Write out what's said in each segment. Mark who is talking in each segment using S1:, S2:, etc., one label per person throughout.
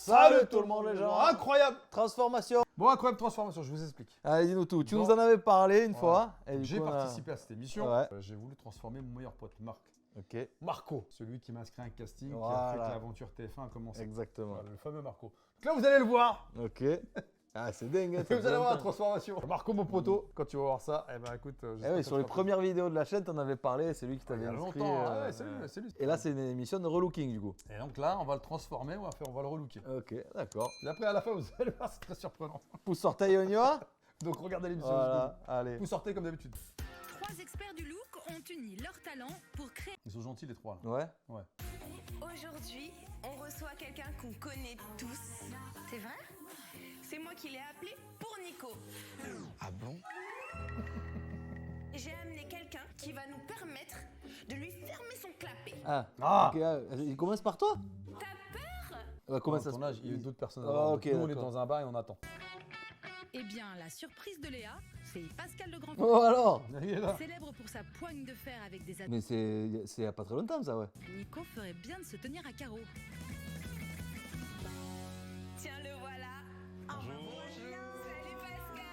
S1: Salut tout le monde les gens.
S2: Incroyable.
S1: Transformation.
S2: Bon, incroyable transformation, je vous explique.
S1: Allez, dis-nous tout. Tu
S2: Bon.
S1: nous en avais parlé une fois. Et du
S2: J'ai
S1: coup, on a-
S2: participé à cette émission.
S1: Ouais.
S2: J'ai voulu transformer mon meilleur pote, Marc.
S1: Ok,
S2: Marco, celui qui m'a inscrit à un casting, qui a fait
S1: Voilà.
S2: que l'aventure TF1 a commencé.
S1: exactement.
S2: Voilà, le fameux Marco. Donc là, vous allez le voir.
S1: Ok. Ah, c'est dingue. hein,
S2: Et
S1: ça
S2: vous
S1: fait
S2: allez voir la
S1: longtemps.
S2: transformation. Marco, mon poteau, quand tu vas voir ça, eh ben écoute.
S1: Eh
S2: j'espère
S1: oui,
S2: que
S1: sur
S2: ça
S1: les
S2: te fera
S1: premières vidéos de la chaîne, t'en avais parlé. C'est lui qui
S2: plaisir. Il
S1: t'avait
S2: y a
S1: inscrit.
S2: longtemps. Ah ouais, c'est lui, c'est lui.
S1: Et là, c'est une émission de relooking du coup.
S2: Et donc là, on va le transformer, on va le relooker.
S1: Ok, d'accord.
S2: Et après, à la fin, vous allez voir, c'est très surprenant.
S1: Pouce orteil, on y va.
S2: Donc regardez l'émission.
S1: Voilà, allez.
S2: Vous sortez comme d'habitude.
S3: Trois experts du look ont uni leur talent pour créer.
S2: Ils sont gentils les trois là.
S1: Ouais.
S4: Aujourd'hui, on reçoit quelqu'un qu'on connaît tous.
S3: C'est vrai?
S4: C'est moi qui l'ai appelé pour Nico.
S5: Ah bon?
S4: J'ai amené quelqu'un qui va nous permettre de lui fermer son clapet.
S1: Ah.
S2: Ah.
S1: Ok, il commence par toi.
S4: T'as peur?
S1: Comment
S2: Dans
S1: ça
S2: ton
S1: se
S2: âge, il y a d'autres personnes. à
S1: Ah,
S2: voir.
S1: ok,
S2: Nous, on est
S1: d'accord.
S2: dans un bar et on attend.
S3: Eh bien, la surprise de Léa, c'est Pascal le Grand
S1: Oh alors.
S2: Il est là.
S3: Célèbre pour sa poigne de fer avec des
S1: Mais c'est il y a pas très longtemps ça, ouais.
S3: Nico ferait bien de se tenir à carreau.
S4: Tiens, le voilà. Bonjour. Salut Pascal.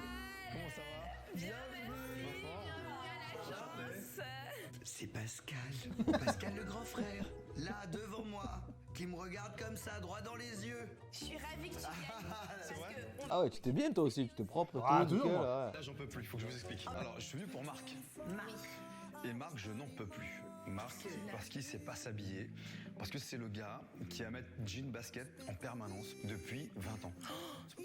S5: Comment ça va?
S4: Bienvenue. Bienvenue à l'agence.
S5: C'est Pascal. Pascal le grand frère. Là, devant moi. Qui me regarde comme ça, droit dans les yeux.
S4: Je suis ravie que tu viennes.
S5: C'est vrai?
S4: Parce que
S1: Ah ouais, tu t'es bien toi aussi, tu t'es propre.
S2: Ah,
S1: tout,
S2: toujours,
S1: nickel,
S2: moi.
S1: ouais.
S6: Là, j'en peux plus, il faut que je vous explique. Alors, je suis venu pour Marc. Et Marc, je n'en peux plus. Marc, parce qu'il sait pas s'habiller, parce que c'est le gars qui va mettre jean basket en permanence depuis 20 ans.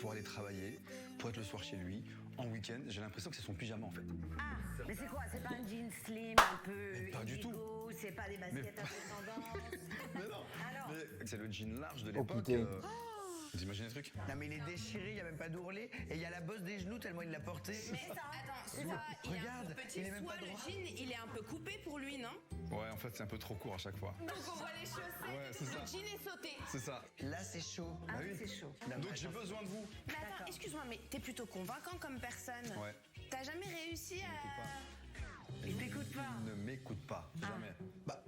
S6: Pour aller travailler, pour être le soir chez lui, en week-end, j'ai l'impression que c'est son pyjama en fait.
S7: Mais c'est quoi? C'est pas un jean slim un peu
S6: Mais pas du
S7: indigo,
S6: tout.
S7: c'est pas des baskets un peu tendances?
S6: Mais non,
S7: Alors?
S6: mais c'est le jean large de
S1: Oh,
S6: l'époque.
S1: putain.
S6: Vous imaginez le truc?
S5: Non mais il est déchiré, il n'y a même pas d'ourlet. Et il y a la bosse des genoux tellement il l'a porté.
S4: Mais attends, c'est ça. Il est un
S5: Regarde,
S4: peu petit.
S5: il est même
S4: Soit
S5: pas
S4: le
S5: droit.
S4: jean, il est un peu coupé pour lui, non?
S6: Ouais, en fait, c'est un peu trop court à chaque fois.
S4: Donc on voit les chaussettes.
S6: Ouais, c'est ça.
S4: Le jean est sauté.
S6: C'est ça.
S5: Là c'est chaud.
S7: Ah
S6: oui.
S7: oui, c'est chaud.
S6: Donc j'ai besoin de vous.
S4: Mais attends, excuse-moi, mais t'es plutôt convaincant comme personne.
S6: Ouais.
S4: T'as jamais réussi à...
S7: Il t'écoute pas.
S6: Ne m'écoute pas, jamais.
S5: Bah,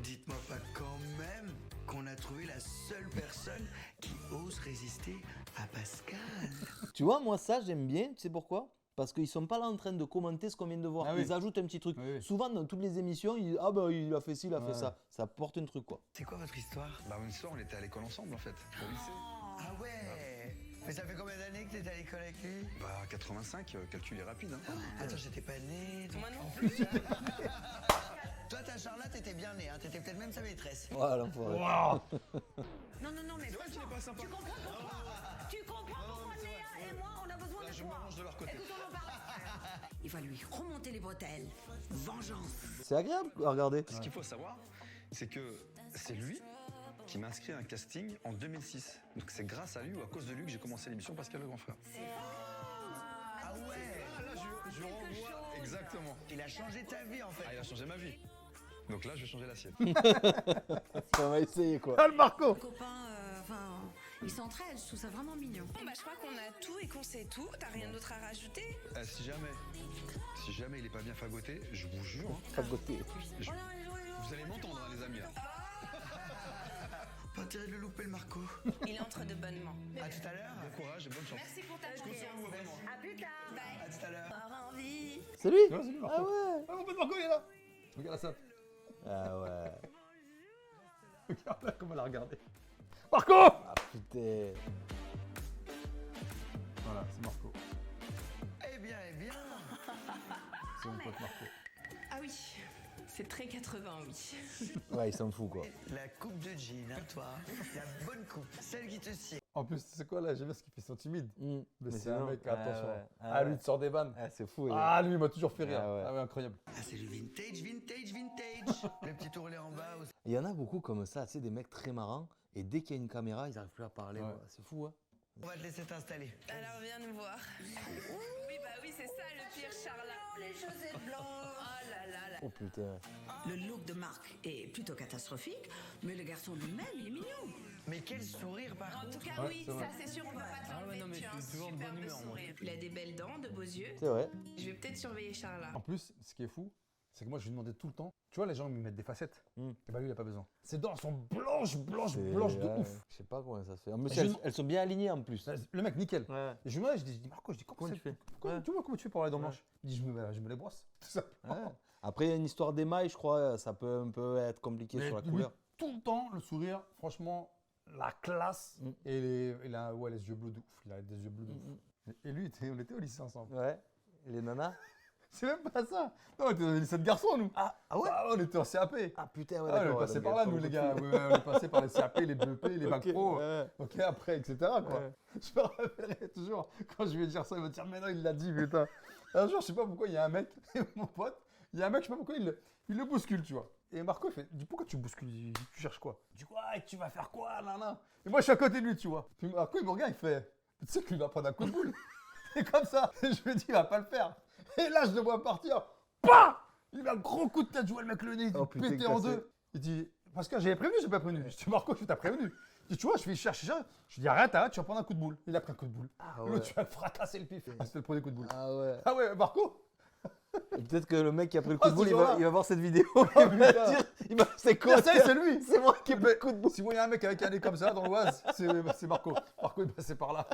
S5: dites-moi pas quand même qu'on a trouvé la seule personne qui ose résister à Pascal.
S1: Tu vois, moi ça j'aime bien, tu sais pourquoi? Parce qu'ils sont pas là en train de commenter ce qu'on vient de voir.
S2: Ah oui.
S1: Ils ajoutent un petit truc.
S2: Oui, oui.
S1: Souvent dans toutes les émissions, ah bah il a fait ci, il a fait
S2: Ouais.
S1: ça. Ça apporte un truc quoi.
S5: C'est quoi votre histoire?
S6: Bah, une soir, on était à l'école ensemble en fait, au lycée.
S5: Ah ouais. Mais ça fait combien d'années que t'es à l'école avec lui?
S6: Bah, 85, calcul est rapide. Hein.
S5: Attends, j'étais pas né. donc-
S4: Moi non plus.
S5: Toi, ta Charlotte, t'étais bien née, hein. T'étais peut-être même sa maîtresse.
S1: Voilà l'enfoiré.
S7: Non, non, non, mais
S6: C'est vrai qu'il est pas sympa.
S7: tu comprends pourquoi? Tu comprends pourquoi Léa et moi, on a besoin
S6: Là,
S7: de
S6: je me
S7: toi?
S6: range de leur côté.
S7: Écoute, on en parle. Il va lui remonter les bretelles. Vengeance.
S1: C'est agréable à regarder.
S6: Ce qu'il faut savoir, c'est que c'est lui qui m'a inscrit à un casting en 2006. Donc c'est grâce à lui ou à cause de lui que j'ai commencé l'émission Pascal le grand frère.
S5: Ah ouais.
S6: Ah, là, je renvoie exactement.
S5: Il a changé ta vie, en fait.
S6: Ah, il a changé ma vie. Donc là, je vais changer la sienne.
S1: On va essayer quoi.
S2: Ah, le Marco.
S7: Les copains, ils s'entraident, je trouve ça vraiment mignon.
S4: Bon bah je crois qu'on a tout et qu'on sait tout. T'as rien d'autre à rajouter?
S6: Si jamais il est pas bien fagoté, je vous jure, hein,
S1: Fagoté.
S6: vous allez m'entendre, hein, les amis. Là.
S5: Pas intérêt de le louper, le Marco.
S4: Il entre de bonnes mains.
S5: À tout à l'heure.
S6: Bon courage et bonne chance.
S4: Merci pour ta
S6: Je compte sur vous,
S4: confiance.
S6: vraiment.
S7: À plus tard.
S5: À tout à l'heure.
S4: Avoir envie.
S1: C'est lui?
S2: Ouais, c'est lui, Marco.
S1: Ah ouais.
S2: Ah, mon pote Marco, il est là. Regarde ça.
S1: Ah ouais.
S2: Regarde là comment elle a regardé. Marco.
S1: Ah putain.
S2: Voilà, c'est Marco.
S5: Eh bien, eh bien.
S2: C'est mon pote Marco.
S4: Ah oui, c'est très 80, oui.
S1: Ouais, il s'en fout quoi.
S5: La coupe de jean, hein, toi. La bonne coupe. Celle qui te sied.
S2: En plus, tu sais quoi là, j'aime bien ce qu'il fait, ils sont timides.
S1: Mm.
S2: Mais c'est
S1: sinon-
S2: un mec,
S1: Ah
S2: attention.
S1: ouais.
S2: Ah, lui, il te sort des vannes.
S1: Ah, c'est fou.
S2: Ah, lui, il m'a toujours fait rire.
S1: Ah ouais.
S2: Ah ouais, incroyable.
S5: Ah, c'est du vintage, vintage, vintage. Le petit ourlet en bas aussi.
S1: Il y en a beaucoup comme ça, tu sais, des mecs très marrants. Et dès qu'il y a une caméra, ils n'arrivent plus à parler.
S2: Ouais.
S1: quoi. C'est fou, hein.
S5: On va te laisser t'installer.
S4: Alors viens nous voir. Oui bah oui, c'est ça le pire Charlat.
S7: Les chaussettes blanches.
S4: Oh là là là.
S1: Oh putain.
S7: Le look de Marc est plutôt catastrophique, mais le garçon lui-même, il est mignon.
S5: Mais quel sourire, par
S4: En
S5: contre.
S4: tout cas
S2: Ouais,
S4: oui,
S2: c'est vrai.
S4: ça c'est sûr, on peut pas te l'enlever.
S6: non, mais
S4: Tu as
S6: je
S4: un
S6: suis toujours de bonne
S4: superbe
S6: humeur, moi.
S4: sourire. Il a des belles dents, de beaux yeux.
S1: C'est vrai.
S4: Je vais peut-être surveiller Charlat.
S2: En plus, ce qui est fou, c'est que moi, je lui demandais tout le temps. Tu vois, les gens, ils mettent des facettes.
S1: Mm.
S2: Et bah lui, il a pas besoin. Ses dents, elles sont blanches de ouf.
S1: Je sais pas comment ça se fait. En plus, elles sont bien alignées en plus.
S2: Le mec, nickel.
S1: Ouais.
S2: Et je lui demandais, je dis Marco, comment
S1: tu fais
S2: Tu vois comment tu fais pour avoir les dents blanches? Il dit, je me les brosse. Tout ça.
S1: Ouais. Après, il y a une histoire d'émail, je crois. Ça peut un peu être compliqué
S2: Mais
S1: sur la
S2: lui,
S1: couleur.
S2: tout le temps, le sourire, franchement, la classe.
S1: Mm.
S2: Et il a les yeux bleus de ouf. Il a des yeux bleus de ouf. Et lui, on était au lycée ensemble.
S1: Ouais. Les nanas.
S2: C'est même pas ça. Non, on était au lycée de garçons, nous.
S1: Ah ouais.
S2: Ah, on était en CAP.
S1: Ah putain, ouais,
S2: Ah, on
S1: d'accord.
S2: est passé
S1: donc,
S2: par là,
S1: pas
S2: nous, les
S1: beaucoup
S2: gars.
S1: de-
S2: Ouais, on est passé par les CAP, les BEP, les bacs
S1: Ok,
S2: pro.
S1: ouais.
S2: Ok, après, etc. Quoi.
S1: Ouais.
S2: Je me rappellerai toujours, quand je vais dire ça, il va dire, mais non, il l'a dit, putain. Un jour, je sais pas pourquoi, il y a un mec, mon pote, il y a un mec, je sais pas pourquoi, il le bouscule, tu vois. Et Marco, il fait, dis, pourquoi tu bouscules? Tu cherches quoi? Je dis, quoi, tu vas faire quoi, nana? Et moi, je suis à côté de lui, tu vois. Puis Marco, il me regarde, il fait, tu sais qu'il va prendre un coup de boule. Et comme ça, et je me dis, il va pas le faire. Et là, je le vois partir. Bah! Il met un gros coup de tête, je vois le mec le nez, il
S1: Oh, putain,
S2: pété en
S1: cassé.
S2: deux. Il dit, parce que j'avais prévenu, j'ai pas prévenu. Je dis, Marco, tu t'as prévenu. Je dis, tu vois, je vais chercher ça. Je dis, arrête, tu vas prendre un coup de boule. Il a pris un coup de boule.
S1: Ah
S2: L'autre,
S1: ouais.
S2: tu vas le fracasser le pif. Ah, c'était le premier coup de boule.
S1: Ah ouais.
S2: Ah ouais, Marco?
S1: Et peut-être que le mec qui a pris le coup
S2: Oh,
S1: de boule,
S2: ce
S1: il
S2: jour-là.
S1: va voir cette vidéo.
S2: Oh,
S1: Il va
S2: putain.
S1: dire, c'est quoi
S2: Ah, ça y est, c'est lui.
S1: C'est moi qui ai pris le coup de boule.
S2: Si vous voyez un mec avec un nez comme ça dans l'Oise, c'est Marco. Marco est passé par là.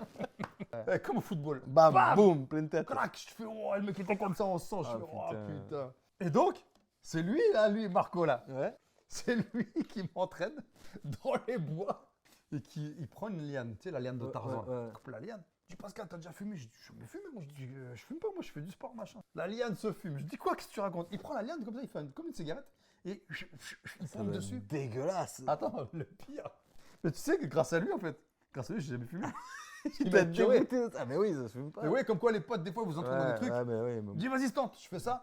S2: Comme au football.
S1: Bam,
S2: Bam.
S1: boum, pleine tête.
S2: Crac, je fais, oh, le mec était comme ça en sang. Je
S1: Ah,
S2: fais, oh
S1: putain.
S2: putain. Et donc, c'est lui, là, lui, Marco, là.
S1: Ouais.
S2: C'est lui qui m'entraîne dans les bois et qui il prend une liane, tu sais, la liane de
S1: Ouais,
S2: Tarzan.
S1: ouais, ouais.
S2: Il coupe la liane. Je dis, Pascal, t'as déjà fumé? Je dis, je me fume, moi. Je dis, je fume pas, moi, je fais du sport, machin. La liane se fume. Je dis, quoi, qu'est-ce que tu racontes? Il prend la liane comme ça, il fait comme une cigarette et il
S1: Ça
S2: fume
S1: doit être
S2: dessus.
S1: dégueulasse.
S2: Attends, le pire. Mais tu sais que grâce à lui, en fait, grâce à lui, j'ai jamais fumé.
S1: Il
S2: m'a
S1: t'a
S2: dit, ouais.
S1: dégoûté. Ah, mais oui, ça se fume pas.
S2: Mais ouais, comme quoi les potes, des fois, vous entraînent dans des trucs.
S1: Ouais, mais oui.
S2: Il me dit, vas-y, tente. Je fais ça.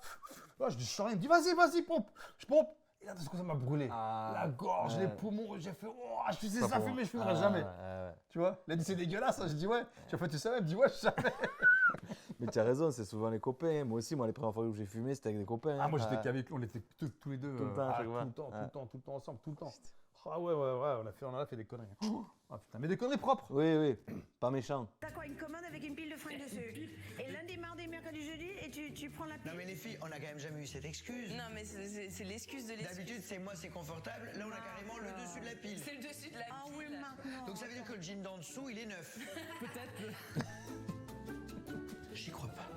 S2: Là, je dis, je sens rien. Il me dit, vas-y, pompe. Je pompe. Et là, ça m'a brûlé.
S1: Ah,
S2: La gorge,
S1: ouais.
S2: les poumons. J'ai fait, oh, je faisais
S1: Pas
S2: ça
S1: pour
S2: fumer,
S1: moi.
S2: je fumerai
S1: Ah,
S2: jamais.
S1: ouais.
S2: Tu vois? Il a dit, c'est dégueulasse. Je dis, ouais. J'ai fait, tu savais? Il me dit, ouais, je savais.
S1: Mais tu as raison, c'est souvent les copains. Moi aussi, les premières fois où j'ai fumé, c'était avec des copains.
S2: Ah, moi,
S1: Ah,
S2: j'étais qu'avec lui. On était tous les deux.
S1: Tout le temps, à chaque fois.
S2: tout le temps,
S1: Ouais.
S2: tout le temps ensemble, tout le temps. Ah ouais, on a fait des conneries. Ah putain, mais des conneries propres.
S1: Oui, pas méchant.
S7: T'as quoi, une commande avec une pile de fringues dessus? Et lundi, mardi, mercredi, jeudi, et tu prends la pile?
S5: Non mais les filles, on a quand même jamais eu cette excuse.
S4: Non, mais c'est l'excuse de l'excuse.
S5: D'habitude, c'est moi, c'est confortable. Là, on a carrément le dessus de la pile.
S4: C'est le dessus de la
S7: Ah oui,
S4: pile.
S7: maintenant.
S5: Donc ça veut dire que le jean d'en dessous, il est neuf. Peut-être. J'y crois pas.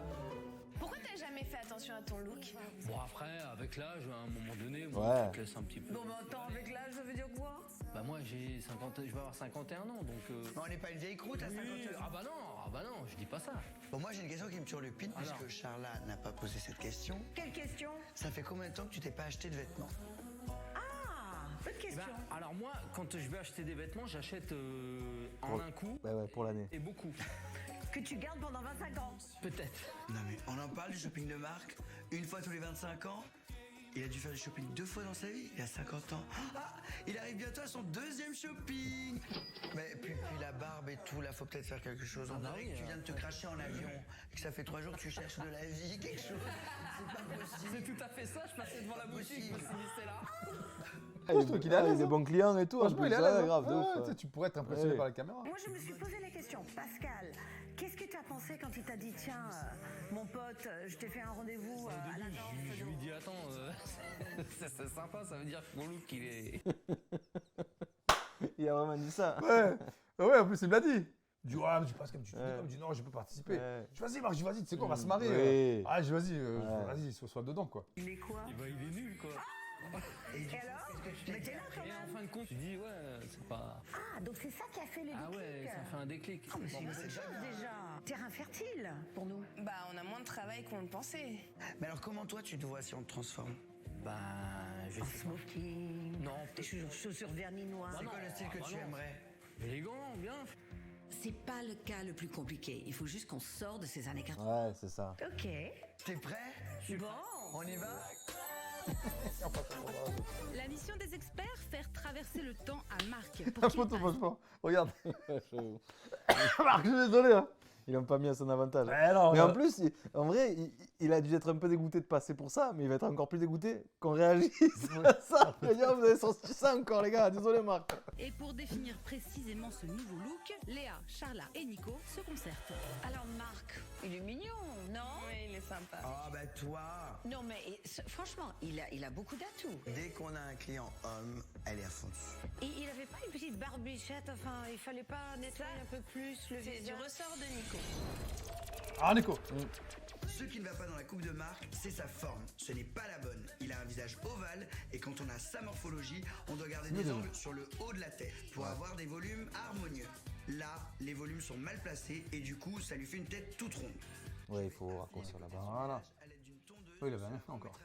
S4: Pourquoi t'as jamais fait attention à ton look?
S8: Bon après, avec l'âge, à un moment donné, bon,
S1: Ouais.
S8: tu te laisses un petit peu.
S7: Bon, bah, attends, avec l'âge, ça veut dire quoi?
S8: Bah moi j'ai 50, je vais avoir 51 ans donc.
S5: Mais on n'est pas une vieille croûte à 50
S8: Oui,
S5: ans.
S8: ah bah non, je dis pas ça.
S5: Bon, moi, j'ai une question qui me turlupine,
S8: Alors.
S5: puisque Charla n'a pas posé cette question.
S7: Quelle question?
S5: Ça fait combien de temps que tu t'es pas acheté de vêtements?
S7: Ah, bonne
S8: Eh
S7: question.
S8: ben, alors moi, quand je vais acheter des vêtements, j'achète en un coup
S1: Ouais, pour l'année.
S8: et beaucoup.
S7: Que tu gardes pendant 25 ans.
S8: Peut-être.
S5: Non mais on en parle du shopping de marque, une fois tous les 25 ans. Il a dû faire du shopping 2 fois dans sa vie, il a 50 ans. Ah, il arrive bientôt à son 2e shopping. Mais puis la barbe et tout, là faut peut-être faire quelque chose. On dirait que tu viens de te cracher en avion et que ça fait 3 jours que tu cherches de la vie, quelque chose. C'est pas possible.
S8: C'est tout à fait ça, je passais devant la boutique, je me suis dit c'est là.
S2: Je trouve qu'il a
S1: il
S2: l'aise,
S1: a des
S2: hein.
S1: bons clients et tout. en
S2: Franchement,
S1: plus,
S2: il est à
S1: ouais,
S2: l'aise. hein.
S1: grave, de
S2: Ouais,
S1: ouf,
S2: tu
S1: ouais.
S2: sais, tu pourrais être impressionné
S1: Ouais.
S2: par la caméra.
S7: Moi, je me suis posé la question. Pascal, qu'est-ce que tu as pensé quand il t'a dit, tiens, mon pote, je t'ai fait un rendez-vous à la danse
S8: Je lui dis attends, c'est sympa, ça veut dire que mon look il est.
S1: Il a vraiment dit ça.
S2: Ouais, en plus, il me l'a dit. Il dit, ouais, mais tu passes comme tu dis,
S1: Ouais.
S2: comme tu dis, non, je peux participer.
S1: Ouais.
S2: Je dis, vas-y, Marc, je dis, vas-y, tu sais quoi, on va se
S1: Oui.
S2: marrer. Ah, je dis, vas-y,
S1: Ouais.
S2: vas-y, sois dedans, quoi.
S7: Il est quoi?
S8: Bah il est nul quoi.
S7: Et alors? Mais t'es là quand
S8: Et en
S7: même.
S8: fin de compte, tu dis ouais, c'est pas.
S7: Ah, donc c'est ça qui a fait le
S8: Ah
S7: déclic.
S8: ouais, ça fait un déclic.
S7: Oh, mais c'est
S8: Bon,
S7: une
S8: bah,
S7: bonne chose déjà. Terrain fertile pour nous.
S4: Bah, on a moins de travail qu'on le pensait.
S5: Mais alors comment toi tu te vois si on te transforme?
S8: bah je
S7: En
S8: sais pas.
S7: smoking.
S8: Non,
S7: Des chaussures vernis noir.
S5: C'est quoi le style que tu
S8: non.
S5: aimerais?
S8: Élégant, bien.
S7: C'est pas le cas le plus compliqué. Il faut juste qu'on sorte de ces années 80.
S1: Ouais, c'est ça.
S7: Ok.
S5: T'es prêt?
S7: Bon.
S5: On y va?
S3: La mission des experts, faire traverser le temps à Marc. Pour
S2: La
S3: qu'il
S2: photo,
S3: passe.
S2: franchement. Regarde.
S1: J'avoue.
S2: Marc, je suis désolé. Hein.
S1: Ils l'ont pas mis à son avantage.
S2: non,
S1: Mais en plus, en vrai, il a dû être un peu dégoûté de passer pour ça, mais il va être encore plus dégoûté qu'on réagisse à ça. Il va dire, vous avez sorti ça encore, les gars, désolé Marc.
S3: Et pour définir précisément ce nouveau look, Léa, Charla et Nico se concertent.
S4: Alors Marc, il est mignon, non?
S5: Oui, il est sympa. Ah bah toi.
S4: Non mais franchement, il a beaucoup d'atouts.
S5: Dès qu'on a un client homme, elle est à fond dessus.
S7: Et il avait pas une petite barbichette, enfin, il fallait pas nettoyer un peu plus le
S4: C'est
S7: visage.
S4: du ressort de Nico.
S2: Ah, Nico.
S5: Ce qui ne va pas dans la coupe de Marc, c'est sa forme. Ce n'est pas la bonne. Il a un visage ovale et quand on a sa morphologie, on doit garder des angles sur le haut de la tête pour avoir des volumes harmonieux. Là, les volumes sont mal placés et du coup, ça lui fait une tête toute ronde.
S1: Ouais, il faut raccourcir la barre.
S2: Voilà.
S5: À l'aide d'une tondeuse,
S2: Oui, il avait rien fait encore.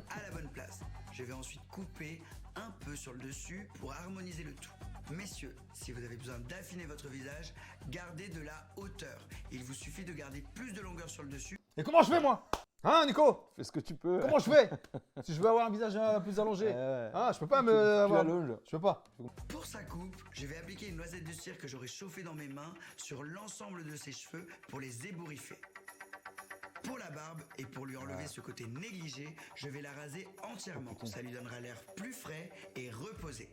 S5: à la bonne place. Je vais ensuite couper un peu sur le dessus pour harmoniser le tout. Messieurs, si vous avez besoin d'affiner votre visage, gardez de la hauteur. Il vous suffit de garder plus de longueur sur le dessus.
S2: Et comment je fais, moi? Hein, Nico?
S1: Fais ce que tu peux.
S2: Comment je fais? Si je veux avoir un visage plus allongé.
S1: Ouais.
S2: Ah, je peux pas
S1: Tu
S2: avoir...
S1: allonges.
S2: Je peux pas.
S5: Pour sa coupe, je vais appliquer une noisette de cire que j'aurai chauffée dans mes mains sur l'ensemble de ses cheveux pour les ébouriffer. Pour la barbe et pour lui enlever ce côté négligé, je vais la raser entièrement. Ça lui donnera l'air plus frais et reposé.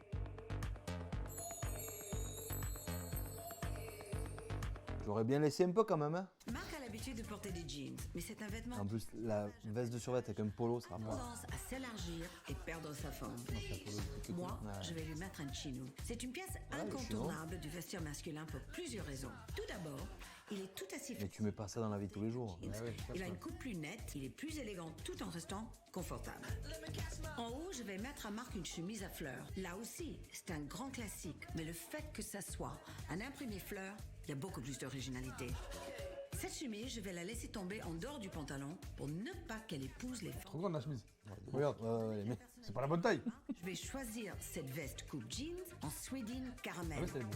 S1: J'aurais bien laissé un peu quand même. Hein.
S7: Marc a l'habitude de porter des jeans, mais c'est un vêtement
S1: En plus, la veste de survêt avec un polo, ça va pas.
S7: tendance à s'élargir et perdre sa forme. Moi, je vais lui mettre un chino. C'est une pièce incontournable du vestiaire masculin pour plusieurs raisons. Tout d'abord, il est tout assis.
S1: Mais tu mets pas ça dans la vie de tous les jours.
S7: Il a une coupe plus nette, il est plus élégant tout en restant confortable. En haut, je vais mettre à Marc une chemise à fleurs. Là aussi, c'est un grand classique, mais le fait que ça soit un imprimé fleurs, il y a beaucoup plus d'originalité. Cette chemise, je vais la laisser tomber en dehors du pantalon pour ne pas qu'elle épouse les
S2: Trop grande la chemise. Regarde.
S1: Mais
S2: C'est pas la bonne taille.
S7: Je vais choisir cette veste coupe jeans en suédine caramel.
S2: Oui, c'est bon.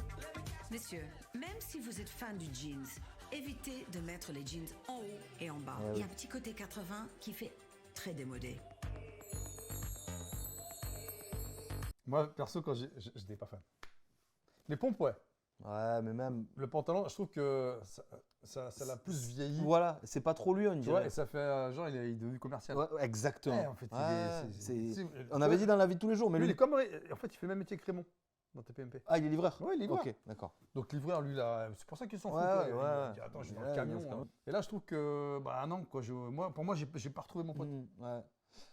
S7: Messieurs, même si vous êtes fan du jeans, évitez de mettre les jeans en haut et en bas.
S1: Ouais,
S7: Il y a
S1: oui.
S7: un petit côté 80 qui fait très démodé.
S2: Moi, perso, quand j'étais pas fan. Les pompes, ouais.
S1: Ouais, mais même.
S2: Le pantalon, je trouve que ça l'a plus vieilli.
S1: Voilà, c'est pas trop lui, on
S2: Tu vois,
S1: dirait.
S2: et ça fait genre, il est devenu commercial.
S1: Ouais, exactement.
S2: Ouais, en fait,
S1: On avait dit dans la vie de tous les jours, mais
S2: lui, il
S1: lui.
S2: est comme. En fait, il fait le même métier que Raymond dans TPMP.
S1: Ah, il est livreur.
S2: Ouais, il est livreur.
S1: Ok, d'accord.
S2: Donc, livreur, lui, là, c'est pour ça qu'il s'en fout.
S1: Ouais,
S2: quoi.
S1: ouais,
S2: Il
S1: ouais.
S2: dit, attends, je suis dans
S1: Ouais,
S2: le camion.
S1: c'est quand
S2: hein.
S1: même-
S2: Et là, je trouve que, bah non, quoi, pour moi, j'ai pas retrouvé mon pote.
S1: Ouais.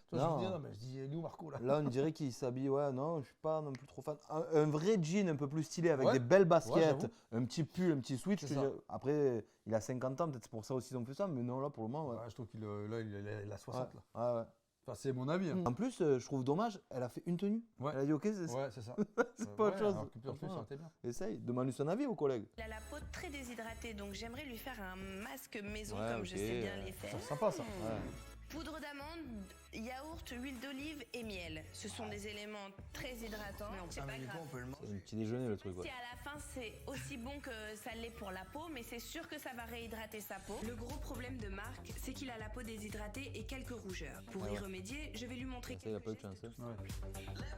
S2: Tu vois, je
S1: Non.
S2: me dis, non, mais je dis, il est où Marco là?
S1: Là, on dirait qu'il s'habille. Ouais, non, je suis pas non plus trop fan. Un vrai jean un peu plus stylé avec
S2: Ouais.
S1: des belles
S2: Ouais,
S1: baskets,
S2: j'avoue.
S1: un petit pull, un petit switch.
S2: C'est
S1: je te
S2: ça.
S1: dis- Après, il a 50 ans, peut-être c'est pour ça aussi qu'ils ont fait ça, mais non, là, pour le moment, ouais.
S2: Ouais, je trouve qu'il là, il a 60 là.
S1: Ouais, ouais.
S2: Enfin, c'est mon avis. Hein.
S1: En plus, je trouve dommage, elle a fait une tenue.
S2: Ouais.
S1: Elle a dit, ok, c'est
S2: Ouais, c'est ça.
S1: c'est pas autre chose.
S2: Alors que plus en plus, ça aurait été bien.
S1: Essaye, demande-lui son avis aux collègues.
S4: Il a la peau très déshydratée, donc j'aimerais lui faire un masque maison
S1: Ouais,
S4: comme je
S1: ok.
S4: sais bien les faire.
S2: C'est sympa ça.
S4: Poudre d'amande, yaourt, huile d'olive et miel. Ce sont des éléments très hydratants. C'est
S5: Ah,
S4: pas
S5: mais du coup,
S4: grave.
S5: on peut le
S1: C'est
S5: manger.
S1: un petit déjeuner, le truc,
S4: Si
S1: ouais.
S4: à la fin c'est aussi bon que ça l'est pour la peau, mais c'est sûr que ça va réhydrater sa peau. Le gros problème de Marc, c'est qu'il a la peau déshydratée et quelques rougeurs. Pour
S1: Ah
S4: y
S1: ouais.
S4: remédier, je vais lui montrer
S1: Ça, il a pas eu de
S4: quelques
S1: chance.
S4: gestes.
S1: hein.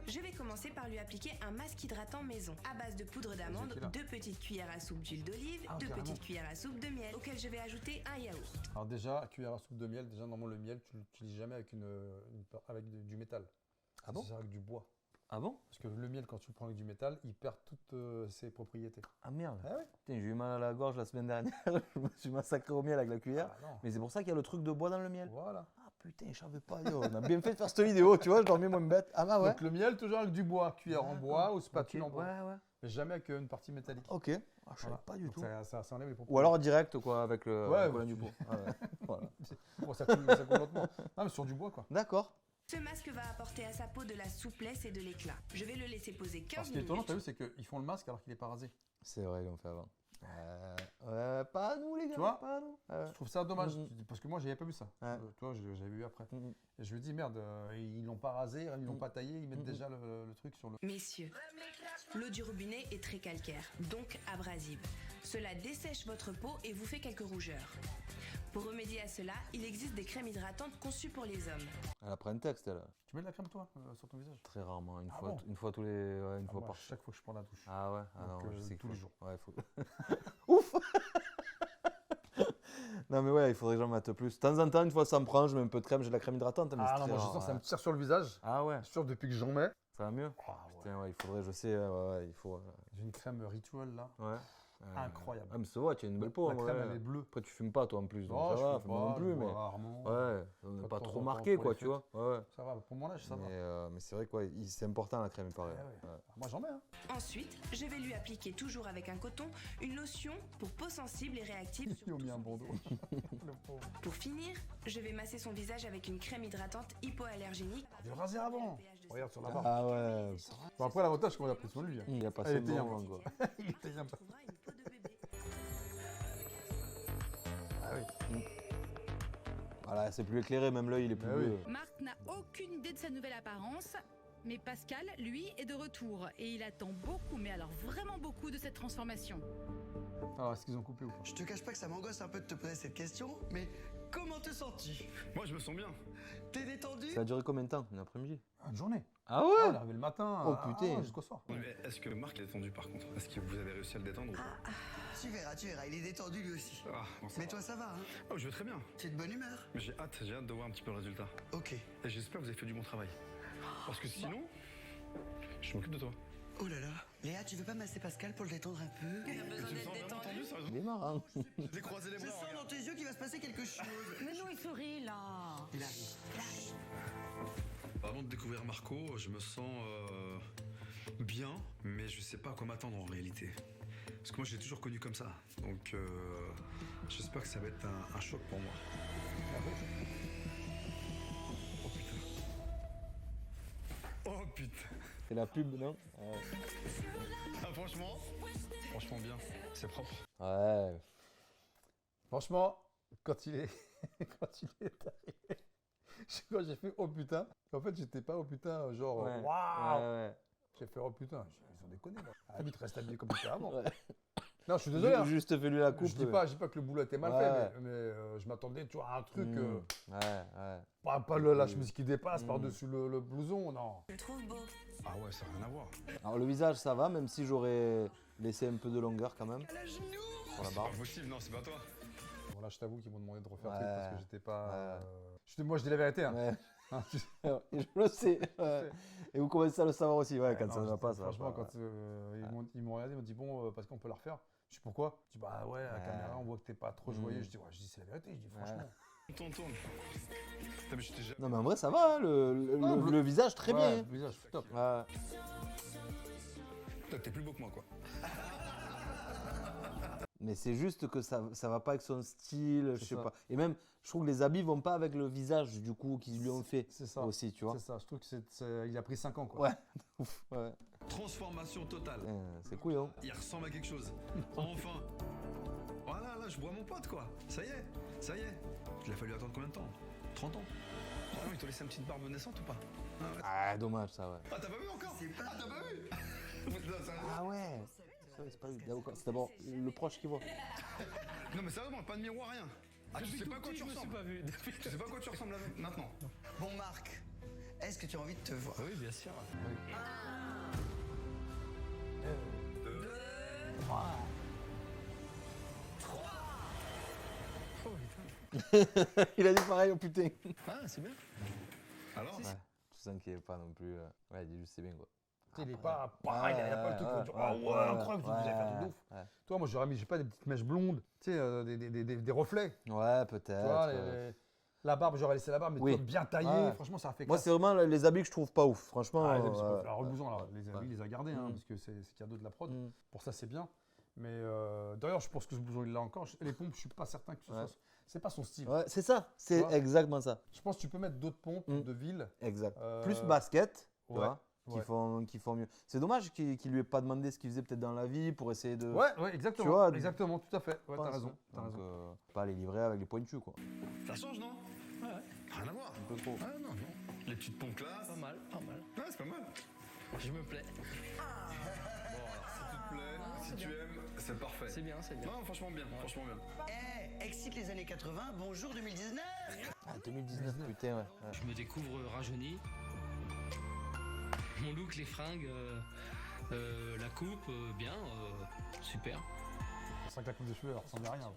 S4: Je vais commencer par lui appliquer un masque hydratant maison à base de poudre d'amande,
S2: qui est là.
S4: 2 petites cuillères à soupe d'huile d'olive,
S2: Ah,
S4: 2
S2: carrément.
S4: petites cuillères à soupe de miel, auquel je vais ajouter un yaourt.
S2: Alors déjà, cuillère à soupe de miel, déjà normalement le miel, tu l'utilises jamais avec avec du métal.
S1: Ah bon?
S2: C'est avec du bois.
S1: Ah bon?
S2: Parce que le miel, quand tu le prends avec du métal, il perd toutes ses propriétés.
S1: Ah merde.
S2: Ah ouais?
S1: Putain, j'ai eu mal à la gorge la semaine dernière. Je me suis massacré au miel avec la cuillère.
S2: Ah non.
S1: Mais c'est pour ça qu'il y a le truc de bois dans le miel.
S2: Voilà.
S1: Ah putain, je savais pas. Yo, on a bien fait de faire cette vidéo, tu vois, je dormais moins bête. Ah bah ouais.
S2: Donc le miel, toujours avec du bois. Cuillère en bois ou spatule
S1: Ok,
S2: en bois.
S1: Ouais, ouais.
S2: Mais jamais avec une partie métallique.
S1: Ok. Ah, je savais
S2: Voilà.
S1: pas du
S2: Donc
S1: tout.
S2: ça enlève les propriétés.
S1: Ou alors direct, quoi, avec le
S2: Ouais,
S1: collant
S2: tu-
S1: du pot. Ah ouais. Voilà.
S2: Bon, ça coule complètement. Non, mais sur du bois quoi.
S1: D'accord.
S4: Ce masque va apporter à sa peau de la souplesse et de l'éclat. Je vais le laisser poser 15
S2: Alors, ce qui est
S4: minutes.
S2: étonnant, t'as vu, c'est qu'ils font le masque alors qu'il est pas rasé.
S1: C'est vrai, ils l'ont fait avant. Pas à nous, les gars.
S2: Tu vois?
S1: Pas à nous.
S2: Je trouve ça dommage,
S1: Mhm.
S2: parce que moi, j'avais pas vu ça.
S1: Ouais.
S2: Tu vois, j'avais vu après.
S1: Mhm.
S2: Et je me dis, merde, ils l'ont pas rasé, ils l'ont
S1: Mhm.
S2: pas taillé, ils mettent
S1: Mhm.
S2: déjà le truc sur le...
S4: Messieurs, l'eau du robinet est très calcaire, donc abrasive. Cela dessèche votre peau et vous fait quelques rougeurs. Pour remédier à cela, il existe des crèmes hydratantes conçues pour les hommes.
S1: Elle a pris un texte, elle.
S2: Tu mets de la crème, toi, sur ton visage?
S1: Très rarement,
S2: Ah bon?
S1: une fois tous les. Ouais, une
S2: Ah,
S1: fois
S2: moi,
S1: par.
S2: chaque fois que je prends la douche.
S1: Ah ouais? Ah
S2: Donc,
S1: non, je sais
S2: tous
S1: qu'il
S2: les
S1: faut-
S2: jours.
S1: Ouais, faut. Ouf! Non, mais ouais, il faudrait que j'en mette plus. De temps en temps, une fois ça me prend, je mets un peu de crème, j'ai de la crème hydratante. Mais
S2: Ah
S1: c'est
S2: non,
S1: très
S2: moi je
S1: rare,
S2: sens que ça
S1: ouais.
S2: me tire sur le visage.
S1: Ah ouais,
S2: Je suis sûr que depuis que j'en mets.
S1: ça va mieux.
S2: Ah, ouais.
S1: Putain, ouais, il faudrait, je sais, ouais, il faut.
S2: J'ai une crème rituel là.
S1: Ouais.
S2: Incroyable.
S1: Ah, mais ça va, tu as une belle peau.
S2: La
S1: en
S2: crème
S1: vrai.
S2: elle est bleue.
S1: Après, tu fumes pas, toi, en plus. Donc
S2: Oh,
S1: ça
S2: je
S1: va,
S2: fume
S1: enfin, moi non
S2: pas,
S1: plus,
S2: je
S1: mais.
S2: bois rarement.
S1: Ouais, on
S2: De
S1: n'est pas
S2: temps
S1: trop
S2: en temps
S1: marqué,
S2: pour
S1: quoi,
S2: les
S1: tu vois. Ouais.
S2: Ça va, pour mon âge, ça va.
S1: Mais c'est vrai que ouais, c'est important la crème, il paraît.
S2: Ah ouais.
S1: Ouais.
S2: Moi j'en mets. Hein.
S4: Ensuite, je vais lui appliquer toujours avec un coton une lotion pour peau sensible et réactive.
S2: Ils ont mis un bandeau.
S4: Pour finir, je vais masser son visage avec une crème hydratante hypoallergénique.
S2: Il le raser avant. Regarde sur la barre.
S1: Ah ouais.
S2: Bon, après, l'avantage, c'est qu'on a pris soin de lui. Hein.
S1: Il a passé
S2: Elle
S1: un
S2: était
S1: bon
S2: bien.
S1: moment, quoi.
S2: Il était bien. Ah oui.
S1: Voilà, c'est plus éclairé, même l'œil, il est plus
S2: Ah oui.
S1: bleu.
S3: Marc n'a aucune idée de sa nouvelle apparence, mais Pascal, lui, est de retour et il attend beaucoup, mais alors vraiment beaucoup de cette transformation.
S2: Alors, est-ce qu'ils ont coupé ou pas?
S5: Je te cache pas que ça m'angoisse un peu de te poser cette question, mais comment te sens-tu?
S6: Moi, je me sens bien.
S5: T'es détendu?
S1: Ça a duré combien de temps? Une après-midi?
S2: Une journée.
S1: Ah
S2: Ah, on
S1: ouais.
S2: est arrivé le matin.
S1: Oh, putain.
S2: Jusqu'au soir.
S6: Mais est-ce que Marc est détendu par contre? Est-ce que vous avez réussi à le détendre ou pas?
S5: Tu verras, il est détendu lui aussi.
S6: Ah, bon, ça
S5: Mais
S6: va.
S5: toi ça va, hein?
S6: Oh, je vais très bien.
S5: Tu es de bonne humeur?
S6: Mais j'ai hâte de voir un petit peu le résultat.
S5: Ok.
S6: Et j'espère que vous avez fait du bon travail. Parce que sinon, je m'occupe de toi.
S5: Oh là là. Léa, tu veux pas masser Pascal pour le détendre un peu?
S6: Tu me sens vraiment tendu,
S1: Il
S6: sérieusement?
S1: est marrant.
S6: J'ai croisé les
S5: Je
S6: bras.
S5: sens dans tes yeux qu'il va se passer quelque chose.
S7: Mais non, il sourit là.
S5: Il arrive.
S6: Avant de découvrir Marco, je me sens bien, mais je sais pas à quoi m'attendre en réalité. Parce que moi, je l'ai toujours connu comme ça. Donc, j'espère que ça va être un choc pour moi. Oh putain. Oh putain.
S1: C'est la pub, non?
S6: Ah, franchement bien. C'est propre.
S1: Ouais.
S2: Franchement, quand il est, quand il est arrivé, quand j'ai fait oh putain, en fait j'étais pas oh putain, genre
S1: Ouais.
S2: waouh.
S1: Ouais,
S2: J'ai fait oh putain, ils ont déconné. Moi. Ah, vite reste habillé comme c'était avant.
S1: ouais.
S2: Non, je suis désolé. hein.
S1: Juste fais-lui la coupe.
S2: Je dis pas que le boulot était mal
S1: Ouais.
S2: fait, mais je m'attendais, tu vois, à un truc,
S1: Ouais.
S2: pas la chemise qui dépasse par-dessus le blouson, non.
S4: Je le trouve beau.
S6: Ah ouais, ça n'a rien à voir.
S1: Alors le visage, ça va, même si j'aurais laissé un peu de longueur quand même. Pour la
S6: C'est
S1: barbe.
S6: pas possible, non, c'est pas toi.
S2: Bon, là, je t'avoue qu'ils m'ont demandé de refaire
S1: Ouais.
S2: le truc parce que j'étais pas.
S1: Ouais.
S2: Moi, je dis la vérité. Hein.
S1: Ouais.
S2: Hein, tu-
S1: Et je le sais. Ouais. Et vous commencez à le savoir aussi, ouais, quand
S2: non,
S1: ça ne va
S2: j'étais-
S1: pas, ça va
S2: Franchement,
S1: pas.
S2: quand ils m'ont regardé, ils m'ont dit bon, parce qu'on peut la refaire. Je dis pourquoi? Je dis bah ouais, à la
S1: Ouais.
S2: caméra, on voit que t'es pas trop joyeux.
S1: Mm.
S2: Je dis c'est la vérité. Je dis franchement.
S6: Tourne. Putain, mais je t'ai jamais...
S1: Non mais en vrai ça va, hein, le visage très
S2: Ouais,
S1: bien.
S2: le visage, top.
S1: Ouais.
S6: Putain, t'es plus beau que moi, quoi.
S1: Mais c'est juste que ça va pas avec son style, je
S2: C'est
S1: sais
S2: ça.
S1: pas. Et même, je trouve que les habits vont pas avec le visage du coup qu'ils lui ont fait
S2: C'est ça.
S1: aussi, tu vois.
S2: C'est ça. Je trouve que il a pris 5 ans quoi.
S1: Ouais. Ouf, ouais.
S6: Transformation totale.
S1: C'est cool, hein.
S6: Il ressemble à quelque chose. Enfin. Voilà, là, je vois mon pote, quoi. Ça y est. Il a fallu attendre combien de temps? 30 ans. Ah non, ils t'ont laissé une petite barbe naissante ou pas? Ah, ouais.
S1: Ah, dommage ça, ouais.
S6: Ah, t'as pas vu encore? Ah, t'as pas vu? Putain, ça-
S1: Ah ouais. C'est pas d'accord. C'est d'abord le proche qui voit.
S6: Non, mais sérieusement, pas de miroir, rien. Ah, tu sais pas à quoi tu ressembles. Tu sais pas à quoi tu ressembles là, maintenant.
S5: Bon Marc, est-ce que tu as envie de te voir?
S8: Oui, bien sûr.
S1: Il a dit pareil, oh putain.
S6: Ah, c'est bien. Alors?
S1: Ouais. Tu sens qu'il est pas non plus. Ouais, il dit juste c'est bien quoi.
S2: Tu sais, il est pas pareil. Il y a pas le truc. Faut dire, oh ouais, incroyable. Vous avez fait un truc de ouf.
S1: Ouais.
S2: Toi, moi, j'aurais mis, j'ai pas des petites mèches blondes. Tu sais, des reflets.
S1: Ouais,
S2: Tu
S1: peut-être.
S2: vois, la barbe, j'aurais laissé la barbe, mais
S1: Oui.
S2: toi, bien taillée.
S1: Ouais.
S2: Franchement, ça a fait
S1: Moi,
S2: classe.
S1: c'est vraiment les habits que je trouve pas ouf. Franchement.
S2: Ah,
S1: ouais.
S2: alors, le blouson, alors, les
S1: Ouais.
S2: habits, il les a gardés, hein,
S1: Mm.
S2: parce que c'est cadeau de la prod.
S1: Mm.
S2: Pour ça, c'est bien. Mais d'ailleurs, je pense que ce blouson, il l'a encore. Les pompes, je suis pas certain que ce
S1: Ouais.
S2: soit. C'est pas son style.
S1: Ouais, c'est ça. C'est
S2: Tu vois
S1: exactement ça.
S2: Je pense que tu peux mettre d'autres pompes
S1: Mm.
S2: de ville.
S1: Exact.
S2: Euh,
S1: Plus basket, tu
S2: ouais,
S1: vois,
S2: ouais.
S1: qui font mieux. C'est dommage qu'il lui ait pas demandé ce qu'il faisait peut-être dans la vie pour essayer de.
S2: Ouais, exactement.
S1: Tu vois,
S2: exactement, tout à fait. Ouais,
S1: je pense,
S2: t'as raison.
S1: hein.
S2: T'as
S1: Donc,
S2: raison.
S1: pas les livrer avec les pointus, quoi.
S6: Ça change, non?
S8: Ouais,
S6: Rien à voir.
S1: Un peu trop.
S6: Ah, non. Les petites pompes là.
S8: pas mal.
S6: Ouais, c'est pas mal.
S8: Je me plais.
S6: Bon, alors, si tu te plais, si tu aimes, c'est parfait.
S8: C'est bien.
S6: Non, franchement bien.
S5: Excite les années 80, bonjour 2019.
S1: Ah, 2019, putain, ouais.
S8: Je me découvre rajeuni. Mon look, les fringues, la coupe, bien, super.
S2: vrai que la coupe de cheveux, elle ressemblait à rien.